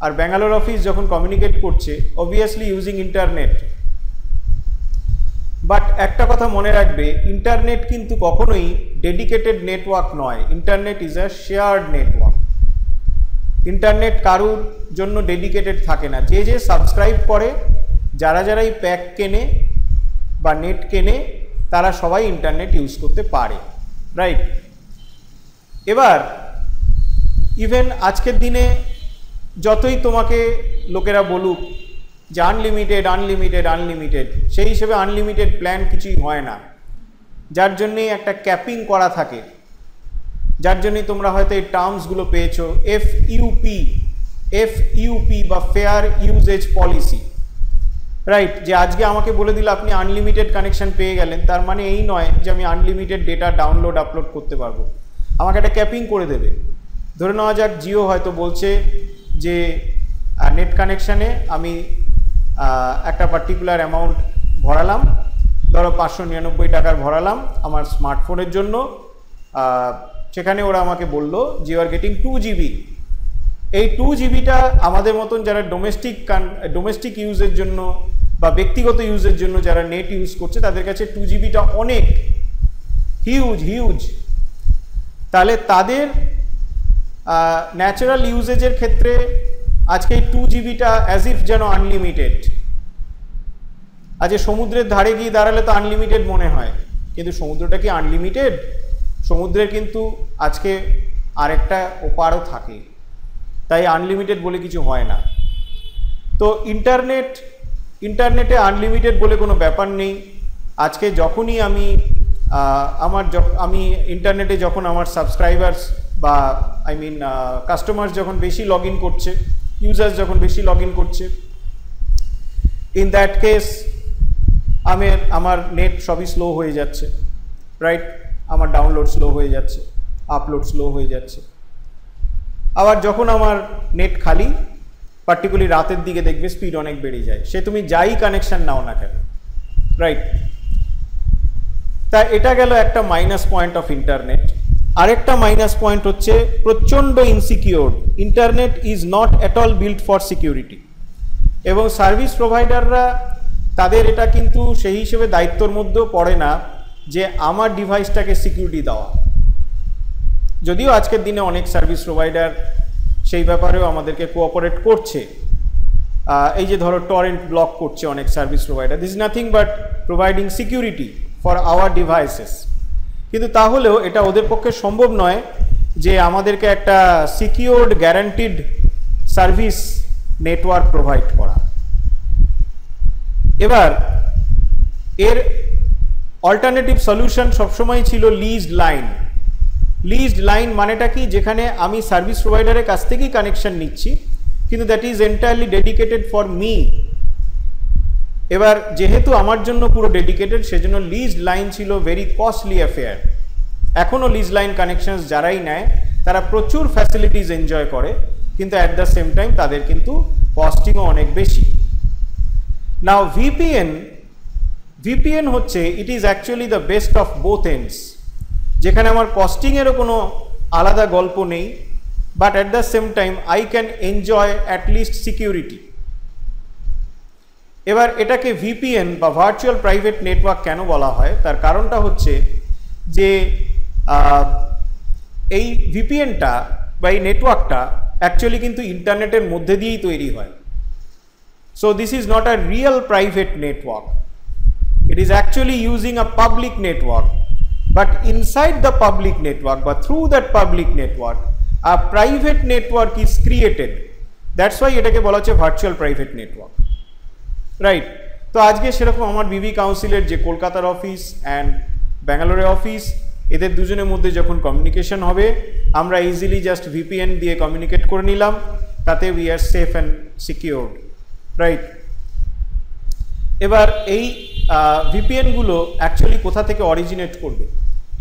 Speaker 1: আর ব্যাঙ্গালোর অফিস যখন কমিউনিকেট করছে, অবভিয়াসলি ইউজিং ইন্টারনেট। বাট একটা কথা মনে রাখবে, ইন্টারনেট কিন্তু কখনোই ডেডিকেটেড নেটওয়ার্ক নয়। Internet is a shared network. Internet কারুর জন্য ডেডিকেটেড থাকে না। যে যে সাবস্ক্রাইব করে, যারাই প্যাক কেনে বা নেট কেনে, তারা সবাই ইন্টারনেট ইউজ করতে পারে, রাইট? এবার ইভেন আজকের দিনে যতই তোমাকে লোকেরা বলুক যে আনলিমিটেড আনলিমিটেড আনলিমিটেড, সেই হিসেবে আনলিমিটেড প্ল্যান কিছুই হয় না, যার জন্যেই একটা ক্যাপিং করা থাকে, যার জন্যই তোমরা হয়তো এই টার্মসগুলো পেয়েছো, এফইউপি বা ফেয়ার ইউজেজ পলিসি, রাইট? যে আজকে আমাকে বলে দিল আপনি আনলিমিটেড কানেকশন পেয়ে গেলেন, তার মানে এই নয় যে আমি আনলিমিটেড ডেটা ডাউনলোড আপলোড করতে পারবো। আমাকে একটা ক্যাপিং করে দেবে। ধরে নেওয়া যাক জিও হয়তো বলছে যে নেট কানেকশানে আমি একটা পার্টিকুলার অ্যামাউন্ট ভরালাম, ধরো 599 টাকার ভরালাম আমার স্মার্টফোনের জন্য। সেখানে ওরা আমাকে বলল যে ইউ আর গেটিং 2 GB। এই 2 GBটা আমাদের মতন যারা ডোমেস্টিক ইউজের জন্য বা ব্যক্তিগত ইউজের জন্য যারা নেট ইউজ করছে, তাদের কাছে 2 GBটা অনেক হিউজ। তাহলে তাদের ন্যাচারাল ইউজেজের ক্ষেত্রে আজকে এই 2 GBটা অ্যাজ ইফ যেন আনলিমিটেড। আজকে সমুদ্রের ধারে গিয়ে দাঁড়ালে তো আনলিমিটেড মনে হয়, কিন্তু সমুদ্রটা কি আনলিমিটেড? সমুদ্রের কিন্তু আজকে আরেকটা ওপারও থাকে, তাই আনলিমিটেড বলে কিছু হয় না। তো ইন্টারনেটে আনলিমিটেড বলে কোনো ব্যাপার নেই। আজকে যখনই আমি ইন্টারনেটে যখন আমার সাবস্ক্রাইবার্স বা কাস্টমার্স যখন বেশি লগ ইন করছে, ইউজার্স যখন বেশি লগ ইন করছে, ইন দ্যাট কেস আমার নেট সবই স্লো হয়ে যাচ্ছে, রাইট? আমার ডাউনলোড স্লো হয়ে যাচ্ছে, আপলোড স্লো হয়ে যাচ্ছে। আবার যখন আমার নেট খালি, পার্টিকুলারলি রাতের দিকে দেখবে স্পিড অনেক বেড়ে যায়, সে তুমি যাই কানেকশান নাও না কেন, রাইট? তা এটা গেল একটা মাইনাস পয়েন্ট অফ ইন্টারনেট। আরেকটা মাইনাস পয়েন্ট হচ্ছে প্রচণ্ড insecured. Internet is not at all built for security, এবং সার্ভিস প্রোভাইডাররা তাদের এটা কিন্তু সেই হিসেবে দায়িত্বর মধ্যেও পড়ে না যে আমার ডিভাইসটাকে সিকিউরিটি দেওয়া। যদিও আজকের দিনে অনেক সার্ভিস প্রোভাইডার সেই ব্যাপারেও আমাদেরকে কোঅপারেট করছে। এই যে ধরো টরেন্ট ব্লক করছে অনেক service provider, this is nothing but providing security for our devices. কিন্তু তাহলেও এটা ওদের পক্ষে সম্ভব নয় যে আমাদেরকে একটা secured guaranteed service network provide করা। এবার এর অল্টারনেটিভ সলিউশন সবসময় ছিল লিজড লাইন। লিজড লাইন মানেটা কি? যেখানে আমি সার্ভিস প্রোভাইডারের কাছ থেকেই কানেকশন নিচ্ছি, কিন্তু that is entirely dedicated for me. এবার যেহেতু আমার জন্য পুরো ডেডিকেটেড, সেজন্য লিজড লাইন ছিল ভেরি কস্টলি অ্যাফেয়ার। এখনও লিজড লাইন কানেকশনস যারাই নেয় তারা প্রচুর ফ্যাসিলিটিস এনজয় করে, কিন্তু অ্যাট দ্য সেম টাইম তাদের কিন্তু কস্টিংও অনেক বেশি। নাও ভিপিএন হচ্ছে ইট is actually the best of both ends, যেখানে আমার কস্টিংয়েরও কোনো আলাদা গল্প নেই, but at the same time I can enjoy at least security. এবার এটাকে ভিপিএন বা ভার্চুয়াল প্রাইভেট নেটওয়ার্ক কেন বলা হয়, তার কারণটা হচ্ছে যে এই ভিপিএনটা বা এই নেটওয়ার্কটা অ্যাকচুয়ালি কিন্তু ইন্টারনেটের মধ্যে দিয়েই তৈরি হয়। So this is not a real private network, it is actually using a public network, but inside the public network, but through that public network a private network is created. That's why এটাকে বলা হচ্ছে ভার্চুয়াল প্রাইভেট নেটওয়ার্ক, রাইট? তো আজকে সেরকম আমার বিবি কাউন্সিলের যে কলকাতার অফিস অ্যান্ড ব্যাঙ্গালোরের অফিস, এদের দুজনের মধ্যে যখন কমিউনিকেশন হবে আমরা ইজিলি জাস্ট ভিপিএন দিয়ে কমিউনিকেট করে নিলাম, তাতে we are safe and secured, right? এবার এই ভিপিএনগুলো অ্যাকচুয়ালি কোথা থেকে অরিজিনেট করবে?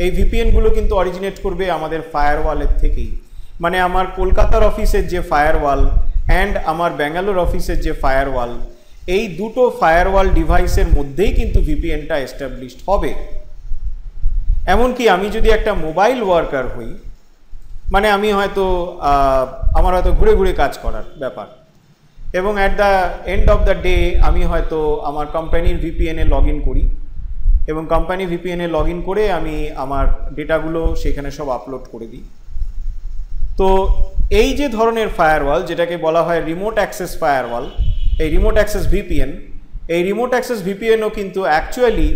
Speaker 1: এই ভিপিএনগুলো কিন্তু অরিজিনেট করবে আমাদের ফায়ারওয়ালের থেকেই। মানে আমার কলকাতার অফিসের যে ফায়ারওয়াল অ্যান্ড আমার ব্যাঙ্গালোর অফিসের যে ফায়ারওয়াল, এই দুটো ফায়ারওয়াল ডিভাইসের মধ্যেই কিন্তু ভিপিএনটা এস্টাবলিশড হবে। এমনকি আমি যদি একটা মোবাইল ওয়ার্কার হই, মানে আমি হয়তো আমার হয়তো ঘুরে ঘুরে কাজ করার ব্যাপার, এবং at the end of the day আমি হয়তো আমার কোম্পানির ভিপিএনে লগ ইন করি, এবং কোম্পানি ভিপিএনে লগ ইন করে আমি আমার ডেটাগুলো সেখানে সব আপলোড করে দিই। তো এই যে ধরনের ফায়ারওয়াল, যেটাকে বলা হয় রিমোট অ্যাক্সেস ফায়ারওয়াল, এই রিমোট অ্যাক্সেস ভিপিএন, এই রিমোট অ্যাক্সেস ভিপিএনও কিন্তু অ্যাকচুয়ালি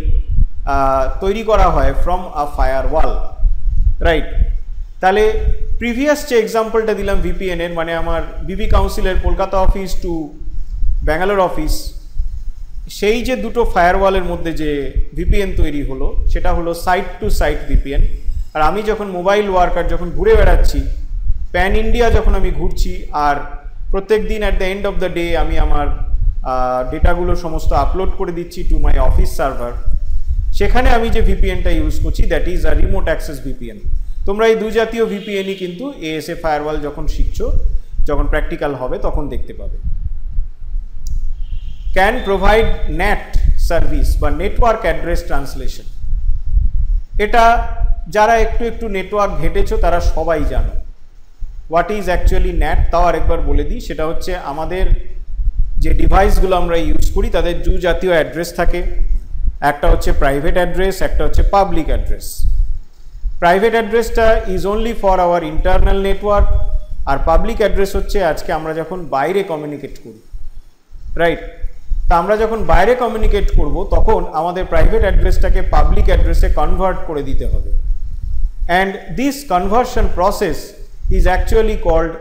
Speaker 1: তৈরি করা হয় ফ্রম আ ফায়ারওয়াল, রাইট? তাহলে প্রিভিয়াস যে এক্সাম্পলটা দিলাম ভিপিএনের, মানে আমার বিবি কাউন্সিলের Kolkata office to Bangalore office, সেই যে দুটো ফায়ারওয়ালের মধ্যে যে ভিপিএন তৈরি হলো সেটা হলো সাইট টু সাইট ভিপিএন। আর আমি যখন মোবাইল ওয়ার্কার যখন ঘুরে বেড়াচ্ছি, প্যান ইন্ডিয়া যখন আমি ঘুরছি, আর প্রত্যেক দিন at the end of the day আমি আমার ডেটাগুলো সমস্ত আপলোড করে দিচ্ছি টু মাই অফিস সার্ভার, সেখানে আমি যে ভিপিএনটা ইউজ করছি that is a remote access VPN. তোমরা এই দু জাতীয় ভিপিএনই কিন্তু এএসএ ফায়ারওয়াল যখন শিখছো, যখন প্র্যাকটিক্যাল হবে তখন দেখতে পাবে। ক্যান প্রোভাইড ন্যাট সার্ভিস বা নেটওয়ার্ক অ্যাড্রেস ট্রান্সলেশন। এটা যারা একটু একটু নেটওয়ার্ক ঘেটেছো তারা সবাই জানো হোয়াট ইজ অ্যাকচুয়ালি ন্যাট। তাও আরেকবার বলে দিই, সেটা হচ্ছে আমাদের যে ডিভাইসগুলো আমরা ইউজ করি তাদের দু জাতীয় অ্যাড্রেস থাকে, একটা হচ্ছে প্রাইভেট অ্যাড্রেস, একটা হচ্ছে পাবলিক অ্যাড্রেস। প্রাইভেট অ্যাড্রেসটা is only for our internal network, আর পাবলিক অ্যাড্রেস হচ্ছে আজকে আমরা যখন বাইরে কমিউনিকেট করি, রাইট? তা আমরা যখন বাইরে কমিউনিকেট করব তখন আমাদের প্রাইভেট অ্যাড্রেসটাকে পাবলিক অ্যাড্রেসে কনভার্ট করে দিতে হবে, and this conversion process is actually called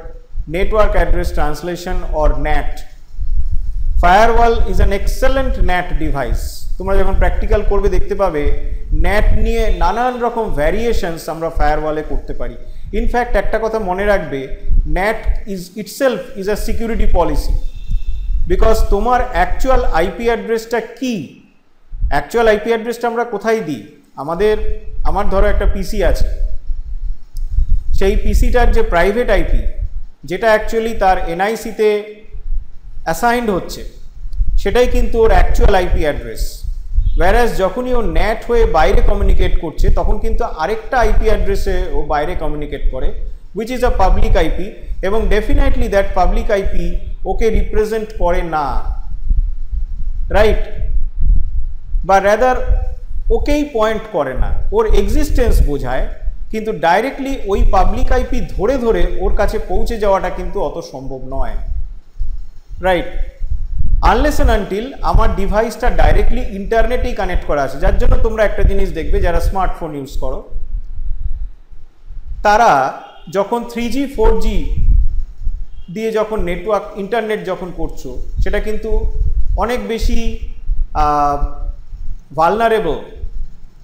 Speaker 1: network address translation or NAT. Firewall is an excellent NAT device. তোমরা যখন প্র্যাকটিক্যাল করবে দেখতে পাবে NAT নিয়ে নানান রকম ভ্যারিয়েশনস আমরা ফায়ারওয়ালে করতে পারি। ইনফ্যাক্ট একটা কথা মনে রাখবে, NAT is itself is a security policy, because তোমার অ্যাকচুয়াল আইপি অ্যাড্রেসটা কি, অ্যাকচুয়াল আইপি অ্যাড্রেসটা আমরা কোথায় দিই? আমার ধরো একটা পিসি আছে, সেই পিসিটার যে প্রাইভেট আইপি, যেটা অ্যাকচুয়ালি তার এনআইসিতে অ্যাসাইন্ড হচ্ছে, সেটাই কিন্তু ওর অ্যাকচুয়াল আইপি অ্যাড্রেস। ওয়্যারাজ যখনই ও NAT হয়ে বাইরে কমিউনিকেট করছে তখন কিন্তু আরেকটা আইপি অ্যাড্রেসে ও বাইরে কমিউনিকেট করে, which is a public IP, এবং ডেফিনেটলি দ্যাট পাবলিক আইপি ওকে রিপ্রেজেন্ট করে না, রাইট? বা রেদার ওকেই পয়েন্ট করে না, ওর এক্সিস্টেন্স বোঝায়, কিন্তু ডাইরেক্টলি ওই পাবলিক আইপি ধরে ধরে ওর কাছে পৌঁছে যাওয়াটা কিন্তু অত সম্ভব নয়, রাইট? আনলেস অ্যান্ড আনটিল আমার ডিভাইসটা ডাইরেক্টলি ইন্টারনেটেই কানেক্ট করা আছে। যার জন্য তোমরা একটা জিনিস দেখবে, যারা স্মার্টফোন ইউজ করো তারা যখন 3G 4G দিয়ে যখন নেটওয়ার্ক ইন্টারনেট যখন করছো, সেটা কিন্তু অনেক বেশি ভালনারেবল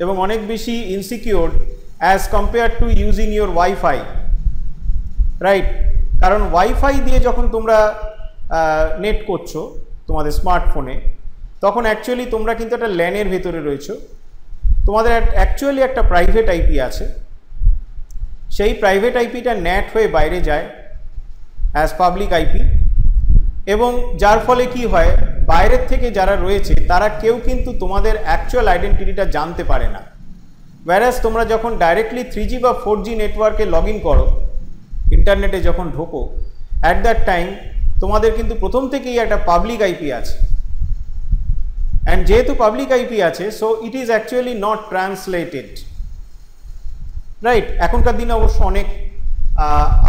Speaker 1: এবং অনেক বেশি insecure as compare two using your wifi, right? কারণ ওয়াইফাই দিয়ে যখন তোমরা নেট করছো তোমাদের স্মার্টফোনে, তখন অ্যাকচুয়ালি তোমরা কিন্তু একটা ল্যানের ভেতরে রয়েছো, তোমাদের অ্যাকচুয়ালি একটা প্রাইভেট আইপি আছে, সেই প্রাইভেট আইপিটা NAT হয়ে বাইরে যায় অ্যাজ পাবলিক আইপি, এবং যার ফলে কি হয়, বাইরের থেকে যারা রয়েছে তারা কেউ কিন্তু তোমাদের অ্যাকচুয়াল আইডেন্টিটিটা জানতে পারে না। ওয়্যারাজ তোমরা যখন ডাইরেক্টলি 3G বা 4G নেটওয়ার্কে লগ ইন করো, ইন্টারনেটে যখন ঢোকো, অ্যাট দ্যাট টাইম তোমাদের কিন্তু প্রথম থেকেই একটা পাবলিক আইপি আছে, অ্যান্ড যেহেতু পাবলিক আইপি আছে, so it is actually not translated, right? এখনকার দিনে অবশ্য অনেক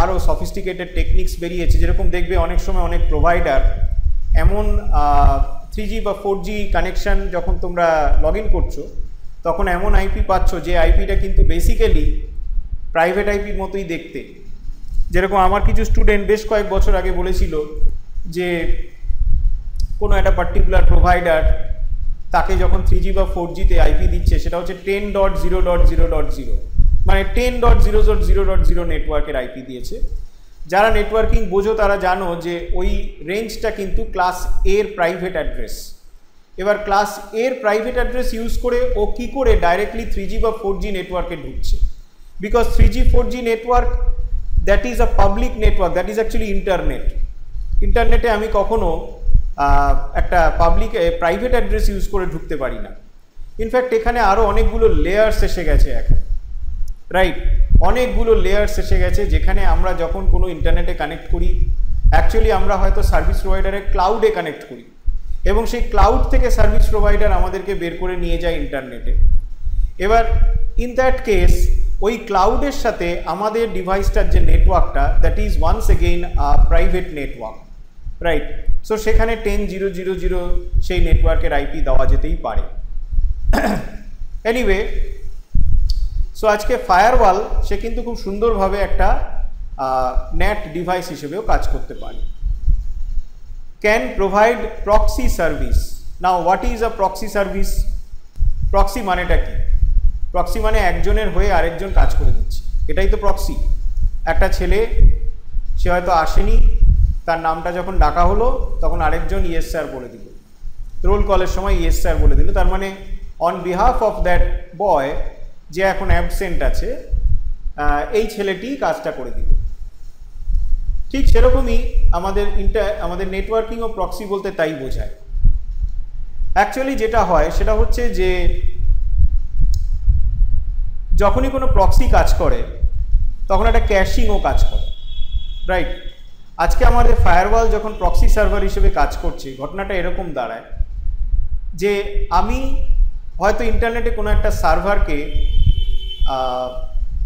Speaker 1: আরও সফিস্টিকেটেড টেকনিক্স বেরিয়েছে, যেরকম দেখবে অনেক সময় অনেক প্রোভাইডার এমন 3G বা 4G কানেকশান যখন তোমরা লগ ইন করছো তখন এমন আইপি পাচ্ছ যে আইপিটা কিন্তু বেসিক্যালি প্রাইভেট আইপির মতোই দেখতে। যেরকম আমার কিছু স্টুডেন্ট বেশ কয়েক বছর আগে বলেছিল যে কোনো একটা পার্টিকুলার প্রোভাইডার তাকে যখন 3G বা 4Gতে আইপি দিচ্ছে সেটা হচ্ছে 10.0.0.0, মানে 10.0.0.0 নেটওয়ার্কের আইপি দিয়েছে। যারা নেটওয়ার্কিং বোঝো তারা জানো যে ওই রেঞ্জটা কিন্তু ক্লাস এর প্রাইভেট অ্যাড্রেস। এবার ক্লাস এর প্রাইভেট অ্যাড্রেস ইউজ করে ও কী করে ডাইরেক্টলি 3G বা 4G নেটওয়ার্কে ঢুকছে, because 3G 4G network that is a public network, that is actually internet. ইন্টারনেটে আমি কখনো একটা পাবলিক প্রাইভেট অ্যাড্রেস ইউজ করে ঢুকতে পারি না। ইনফ্যাক্ট এখানে আরও অনেকগুলো লেয়ার্স এসে গেছে এখন, রাইট? অনেকগুলো লেয়ার্স এসে গেছে যেখানে আমরা যখন কোনো ইন্টারনেটে কানেক্ট করি অ্যাকচুয়ালি আমরা হয়তো সার্ভিস প্রোভাইডারের ক্লাউডে কানেক্ট করি এবং সেই ক্লাউড থেকে সার্ভিস প্রোভাইডার আমাদেরকে বের করে নিয়ে যায় ইন্টারনেটে। এবার ইন দ্যাট কেস ওই ক্লাউডের সাথে আমাদের ডিভাইসটার যে নেটওয়ার্কটা that is once again private network, right? So সেখানে 10.0.0.0 সেই নেটওয়ার্কের আইপি দেওয়া যেতেই পারে। এনিওয়ে, সো আজকে ফায়ারওয়াল সে কিন্তু খুব সুন্দরভাবে একটা নেট ডিভাইস হিসেবেও কাজ করতে পারে। Can provide proxy service. Now what is a proxy service? Proxy মানেটা কি? প্রক্সি মানে একজনের হয়ে আরেকজন কাজ করে দিচ্ছে, এটাই তো প্রক্সি। একটা ছেলে সে হয়তো আসেনি, তার নামটা যখন ডাকা হলো তখন আরেকজন ইয়েস স্যার বলে দিল, রোল কলের সময় ইয়েস স্যার বলে দিল, তার মানে on behalf of that boy যে এখন অ্যাবসেন্ট আছে এই ছেলেটি কাজটা করে দিল। ঠিক সেরকমই আমাদের নেটওয়ার্কিং ও প্রক্সি বলতে তাই বোঝায়। অ্যাকচুয়ালি যেটা হয় সেটা হচ্ছে যে যখনই কোনো প্রক্সি কাজ করে তখন একটা ক্যাশিংও কাজ করে, রাইট? আজকে আমাদের ফায়ারওয়াল যখন প্রক্সি সার্ভার হিসেবে কাজ করছে ঘটনাটা এরকম দাঁড়ায় যে আমি হয়তো ইন্টারনেটে কোনো একটা সার্ভারকে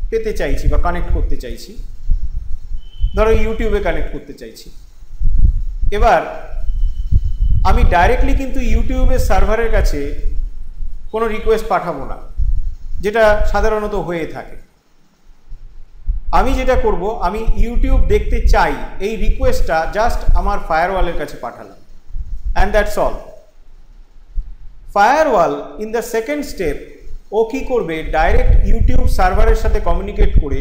Speaker 1: পেতে চাইছি বা কানেক্ট করতে চাইছি, ধরো ইউটিউবে কানেক্ট করতে চাইছি। এবার আমি ডাইরেক্টলি কিন্তু ইউটিউবের সার্ভারের কাছে কোনো রিকোয়েস্ট পাঠাবো না, যেটা সাধারণত হয়ে থাকে। আমি যেটা করব, আমি ইউটিউব দেখতে চাই এই রিকোয়েস্টটা জাস্ট আমার ফায়ারওয়ালের কাছে পাঠালাম, and that's all. Firewall in the second step ও কী করবে, ডাইরেক্ট ইউটিউব সার্ভারের সাথে কমিউনিকেট করে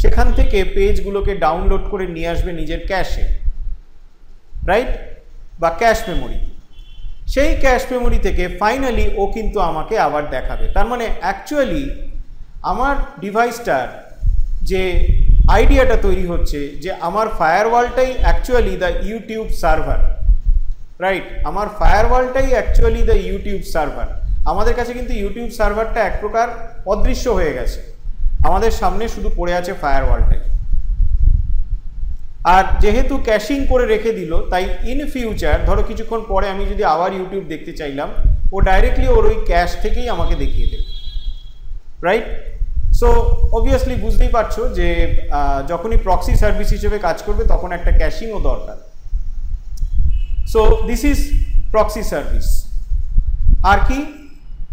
Speaker 1: সেখান থেকে পেজগুলোকে ডাউনলোড করে নিয়ে আসবে নিজের ক্যাশে, রাইট? বা ক্যাশ মেমোরি। সেই ক্যাশ মেমোরি থেকে ফাইনালি ও কিন্তু আমাকে আবার দেখাবে। তার মানে অ্যাকচুয়ালি আমার ডিভাইসটার যে আইডিয়াটা তৈরি হচ্ছে যে আমার ফায়ারওয়ালটাই actually the YouTube server, right? আমার ফায়ারওয়ালটাই অ্যাকচুয়ালি দ্য ইউটিউব সার্ভার। আমাদের কাছে কিন্তু ইউটিউব সার্ভারটা এক প্রকার অদৃশ্য হয়ে গেছে, আমাদের সামনে শুধু পড়ে আছে ফায়ারওয়ালটাই। আর যেহেতু ক্যাশিং করে রেখে দিল, তাই ইন ফিউচার ধরো কিছুক্ষণ পরে আমি যদি আবার ইউটিউব দেখতে চাইলাম, ও ডাইরেক্টলি ওর ওই ক্যাশ থেকেই আমাকে দেখিয়ে দেবে, রাইট? সো অবভিয়াসলি বুঝতেই পারছো যে যখনই প্রক্সি সার্ভিস হিসেবে কাজ করবে তখন একটা ক্যাশিংও দরকার। So this is proxy service. আর কি?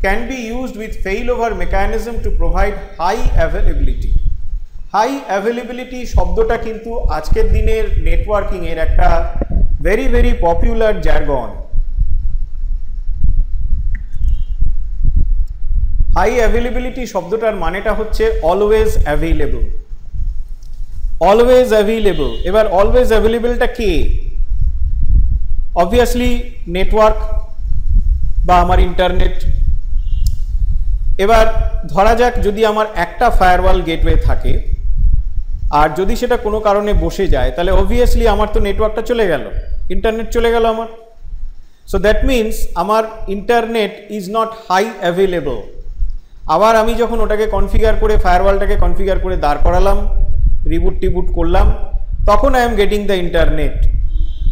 Speaker 1: Can be used with fail over mechanism to provide high availability. High availability শব্দটা কিন্তু আজকের দিনের নেটওয়ার্কিংয়ের একটা very very popular jargon. High availability শব্দটার মানেটা হচ্ছে অলওয়েজ অ্যাভেলেবল, অলওয়েজ অ্যাভেলেবল। এবার অলওয়েজ অ্যাভেলেবলটা কে? অবভিয়াসলি নেটওয়ার্ক বা আমার ইন্টারনেট। এবার ধরা যাক যদি আমার একটা ফায়ারওয়াল গেটওয়ে থাকে আর যদি সেটা কোনো কারণে বসে যায়, তাহলে অবভিয়াসলি আমার তো নেটওয়ার্কটা চলে গেল, ইন্টারনেট চলে গেল আমার। সো দ্যাট মিনস আমার internet is not high available. আবার আমি যখন ওটাকে কনফিগার করে ফায়ারওয়ালটাকে কনফিগার করে দাঁড় করালাম, রিবুট টিবুট করলাম, তখন I am getting the internet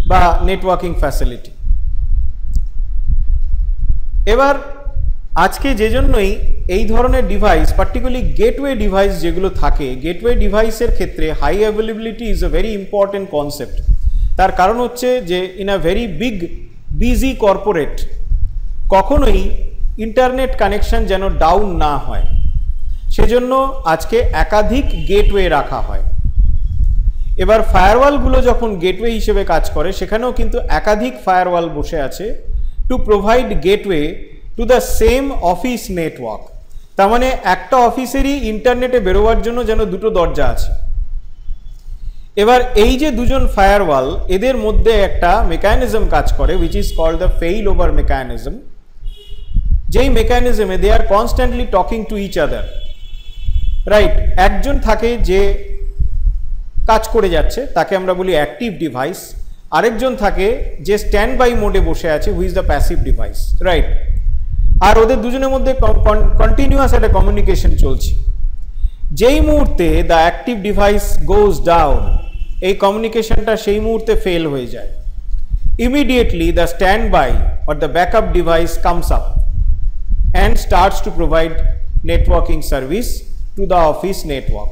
Speaker 1: বা নেটওয়ার্কিং ফ্যাসিলিটি। এবার আজকে যে জন্যই এই ধরনের ডিভাইস, পার্টিকুলারলি গেটওয়ে ডিভাইস যেগুলো থাকে, গেটওয়ে ডিভাইসের ক্ষেত্রে high availability is a very important concept. তার কারণ হচ্ছে যে in a very big busy corporate কখনোই ইন্টারনেট কানেকশন যেন ডাউন না হয়, সেজন্য আজকে একাধিক গেটওয়ে রাখা হয়। এবার ফায়ারওয়ালগুলো যখন গেটওয়ে হিসেবে কাজ করে, সেখানেও কিন্তু একাধিক ফায়ারওয়াল বসে আছে to provide gateway to the same office network. তার মানে একটা অফিসেরই ইন্টারনেটে বেরোবার জন্য যেন দুটো দরজা আছে। এবার এই যে দুজন ফায়ারওয়াল, এদের মধ্যে একটা মেকানিজম কাজ করে which is called the fail over mechanism. যেই মেকানিজমে they are constantly talking to each other, right. একজন থাকে যে কাজ করে যাচ্ছে, তাকে আমরা বলি অ্যাক্টিভ ডিভাইস। আরেকজন থাকে যে স্ট্যান্ড বাই মোডে বসে আছে, who's the passive device, right. আর ওদের দুজনের মধ্যে কন্টিনিউয়াস একটা কমিউনিকেশন চলছে। যেই মুহূর্তে the active device goes down, এই কমিউনিকেশনটা সেই মুহূর্তে ফেল হয়ে যায়। Immediately the stand by or the backup device comes up and starts to provide networking service to the office network.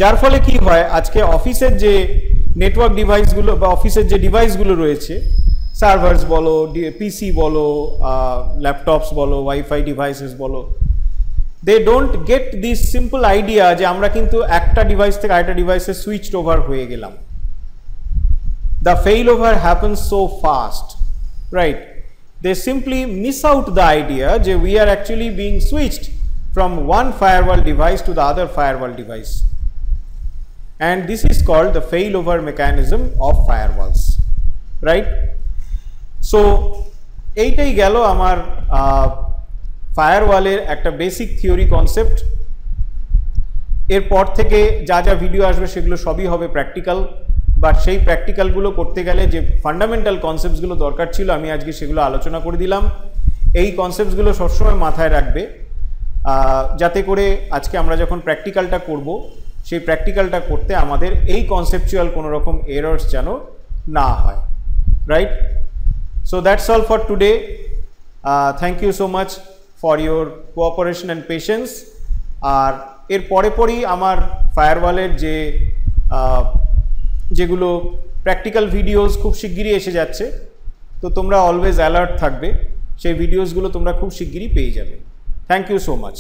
Speaker 1: যার ফলে কি হয়, আজকে অফিসের যে নেটওয়ার্ক ডিভাইসগুলো বা অফিসের যে ডিভাইসগুলো রয়েছে, সার্ভার্স বলো, পিসি বলো, ল্যাপটপস বলো, ওয়াইফাই ডিভাইসেস বলো, they don't get this simple idea যে আমরা কিন্তু একটা ডিভাইস থেকে আরেকটা ডিভাইসে সুইচড ওভার হয়ে গেলাম। The fail over happens so fast, right. They simply miss out the idea যে we are actually being switched from one firewall device to the other firewall device, and this is called the failover mechanism of firewalls, right? So এইটাই গেল আমার ফায়ারওয়ালের একটা বেসিক থিওরি কনসেপ্ট। এরপর থেকে যা যা ভিডিও আসবে সেগুলো সবই হবে প্র্যাকটিক্যাল, বাট সেই প্র্যাকটিক্যালগুলো করতে গেলে যে ফান্ডামেন্টাল কনসেপ্টসগুলো দরকার ছিল আমি আজকে সেগুলো আলোচনা করে দিলাম। এই কনসেপ্টসগুলো সবসময় মাথায় রাখবে, যাতে করে আজকে আমরা যখন প্র্যাকটিক্যালটা করব, সেই প্র্যাকটিক্যালটা করতে আমাদের এই কনসেপচুয়াল কোনো রকম এরর্স যেন না হয়, right? So that's all for today. Thank you so much for your cooperation and patience. আর এর পরেই আমার ফায়ারওয়ালের যেগুলো প্র্যাকটিক্যাল ভিডিওস খুব শিগগিরই এসে যাচ্ছে, তো তোমরা অলওয়েজ অ্যালার্ট থাকবে, সেই ভিডিওসগুলো তোমরা খুব শিগগিরই পেয়ে যাবে। Thank you so much.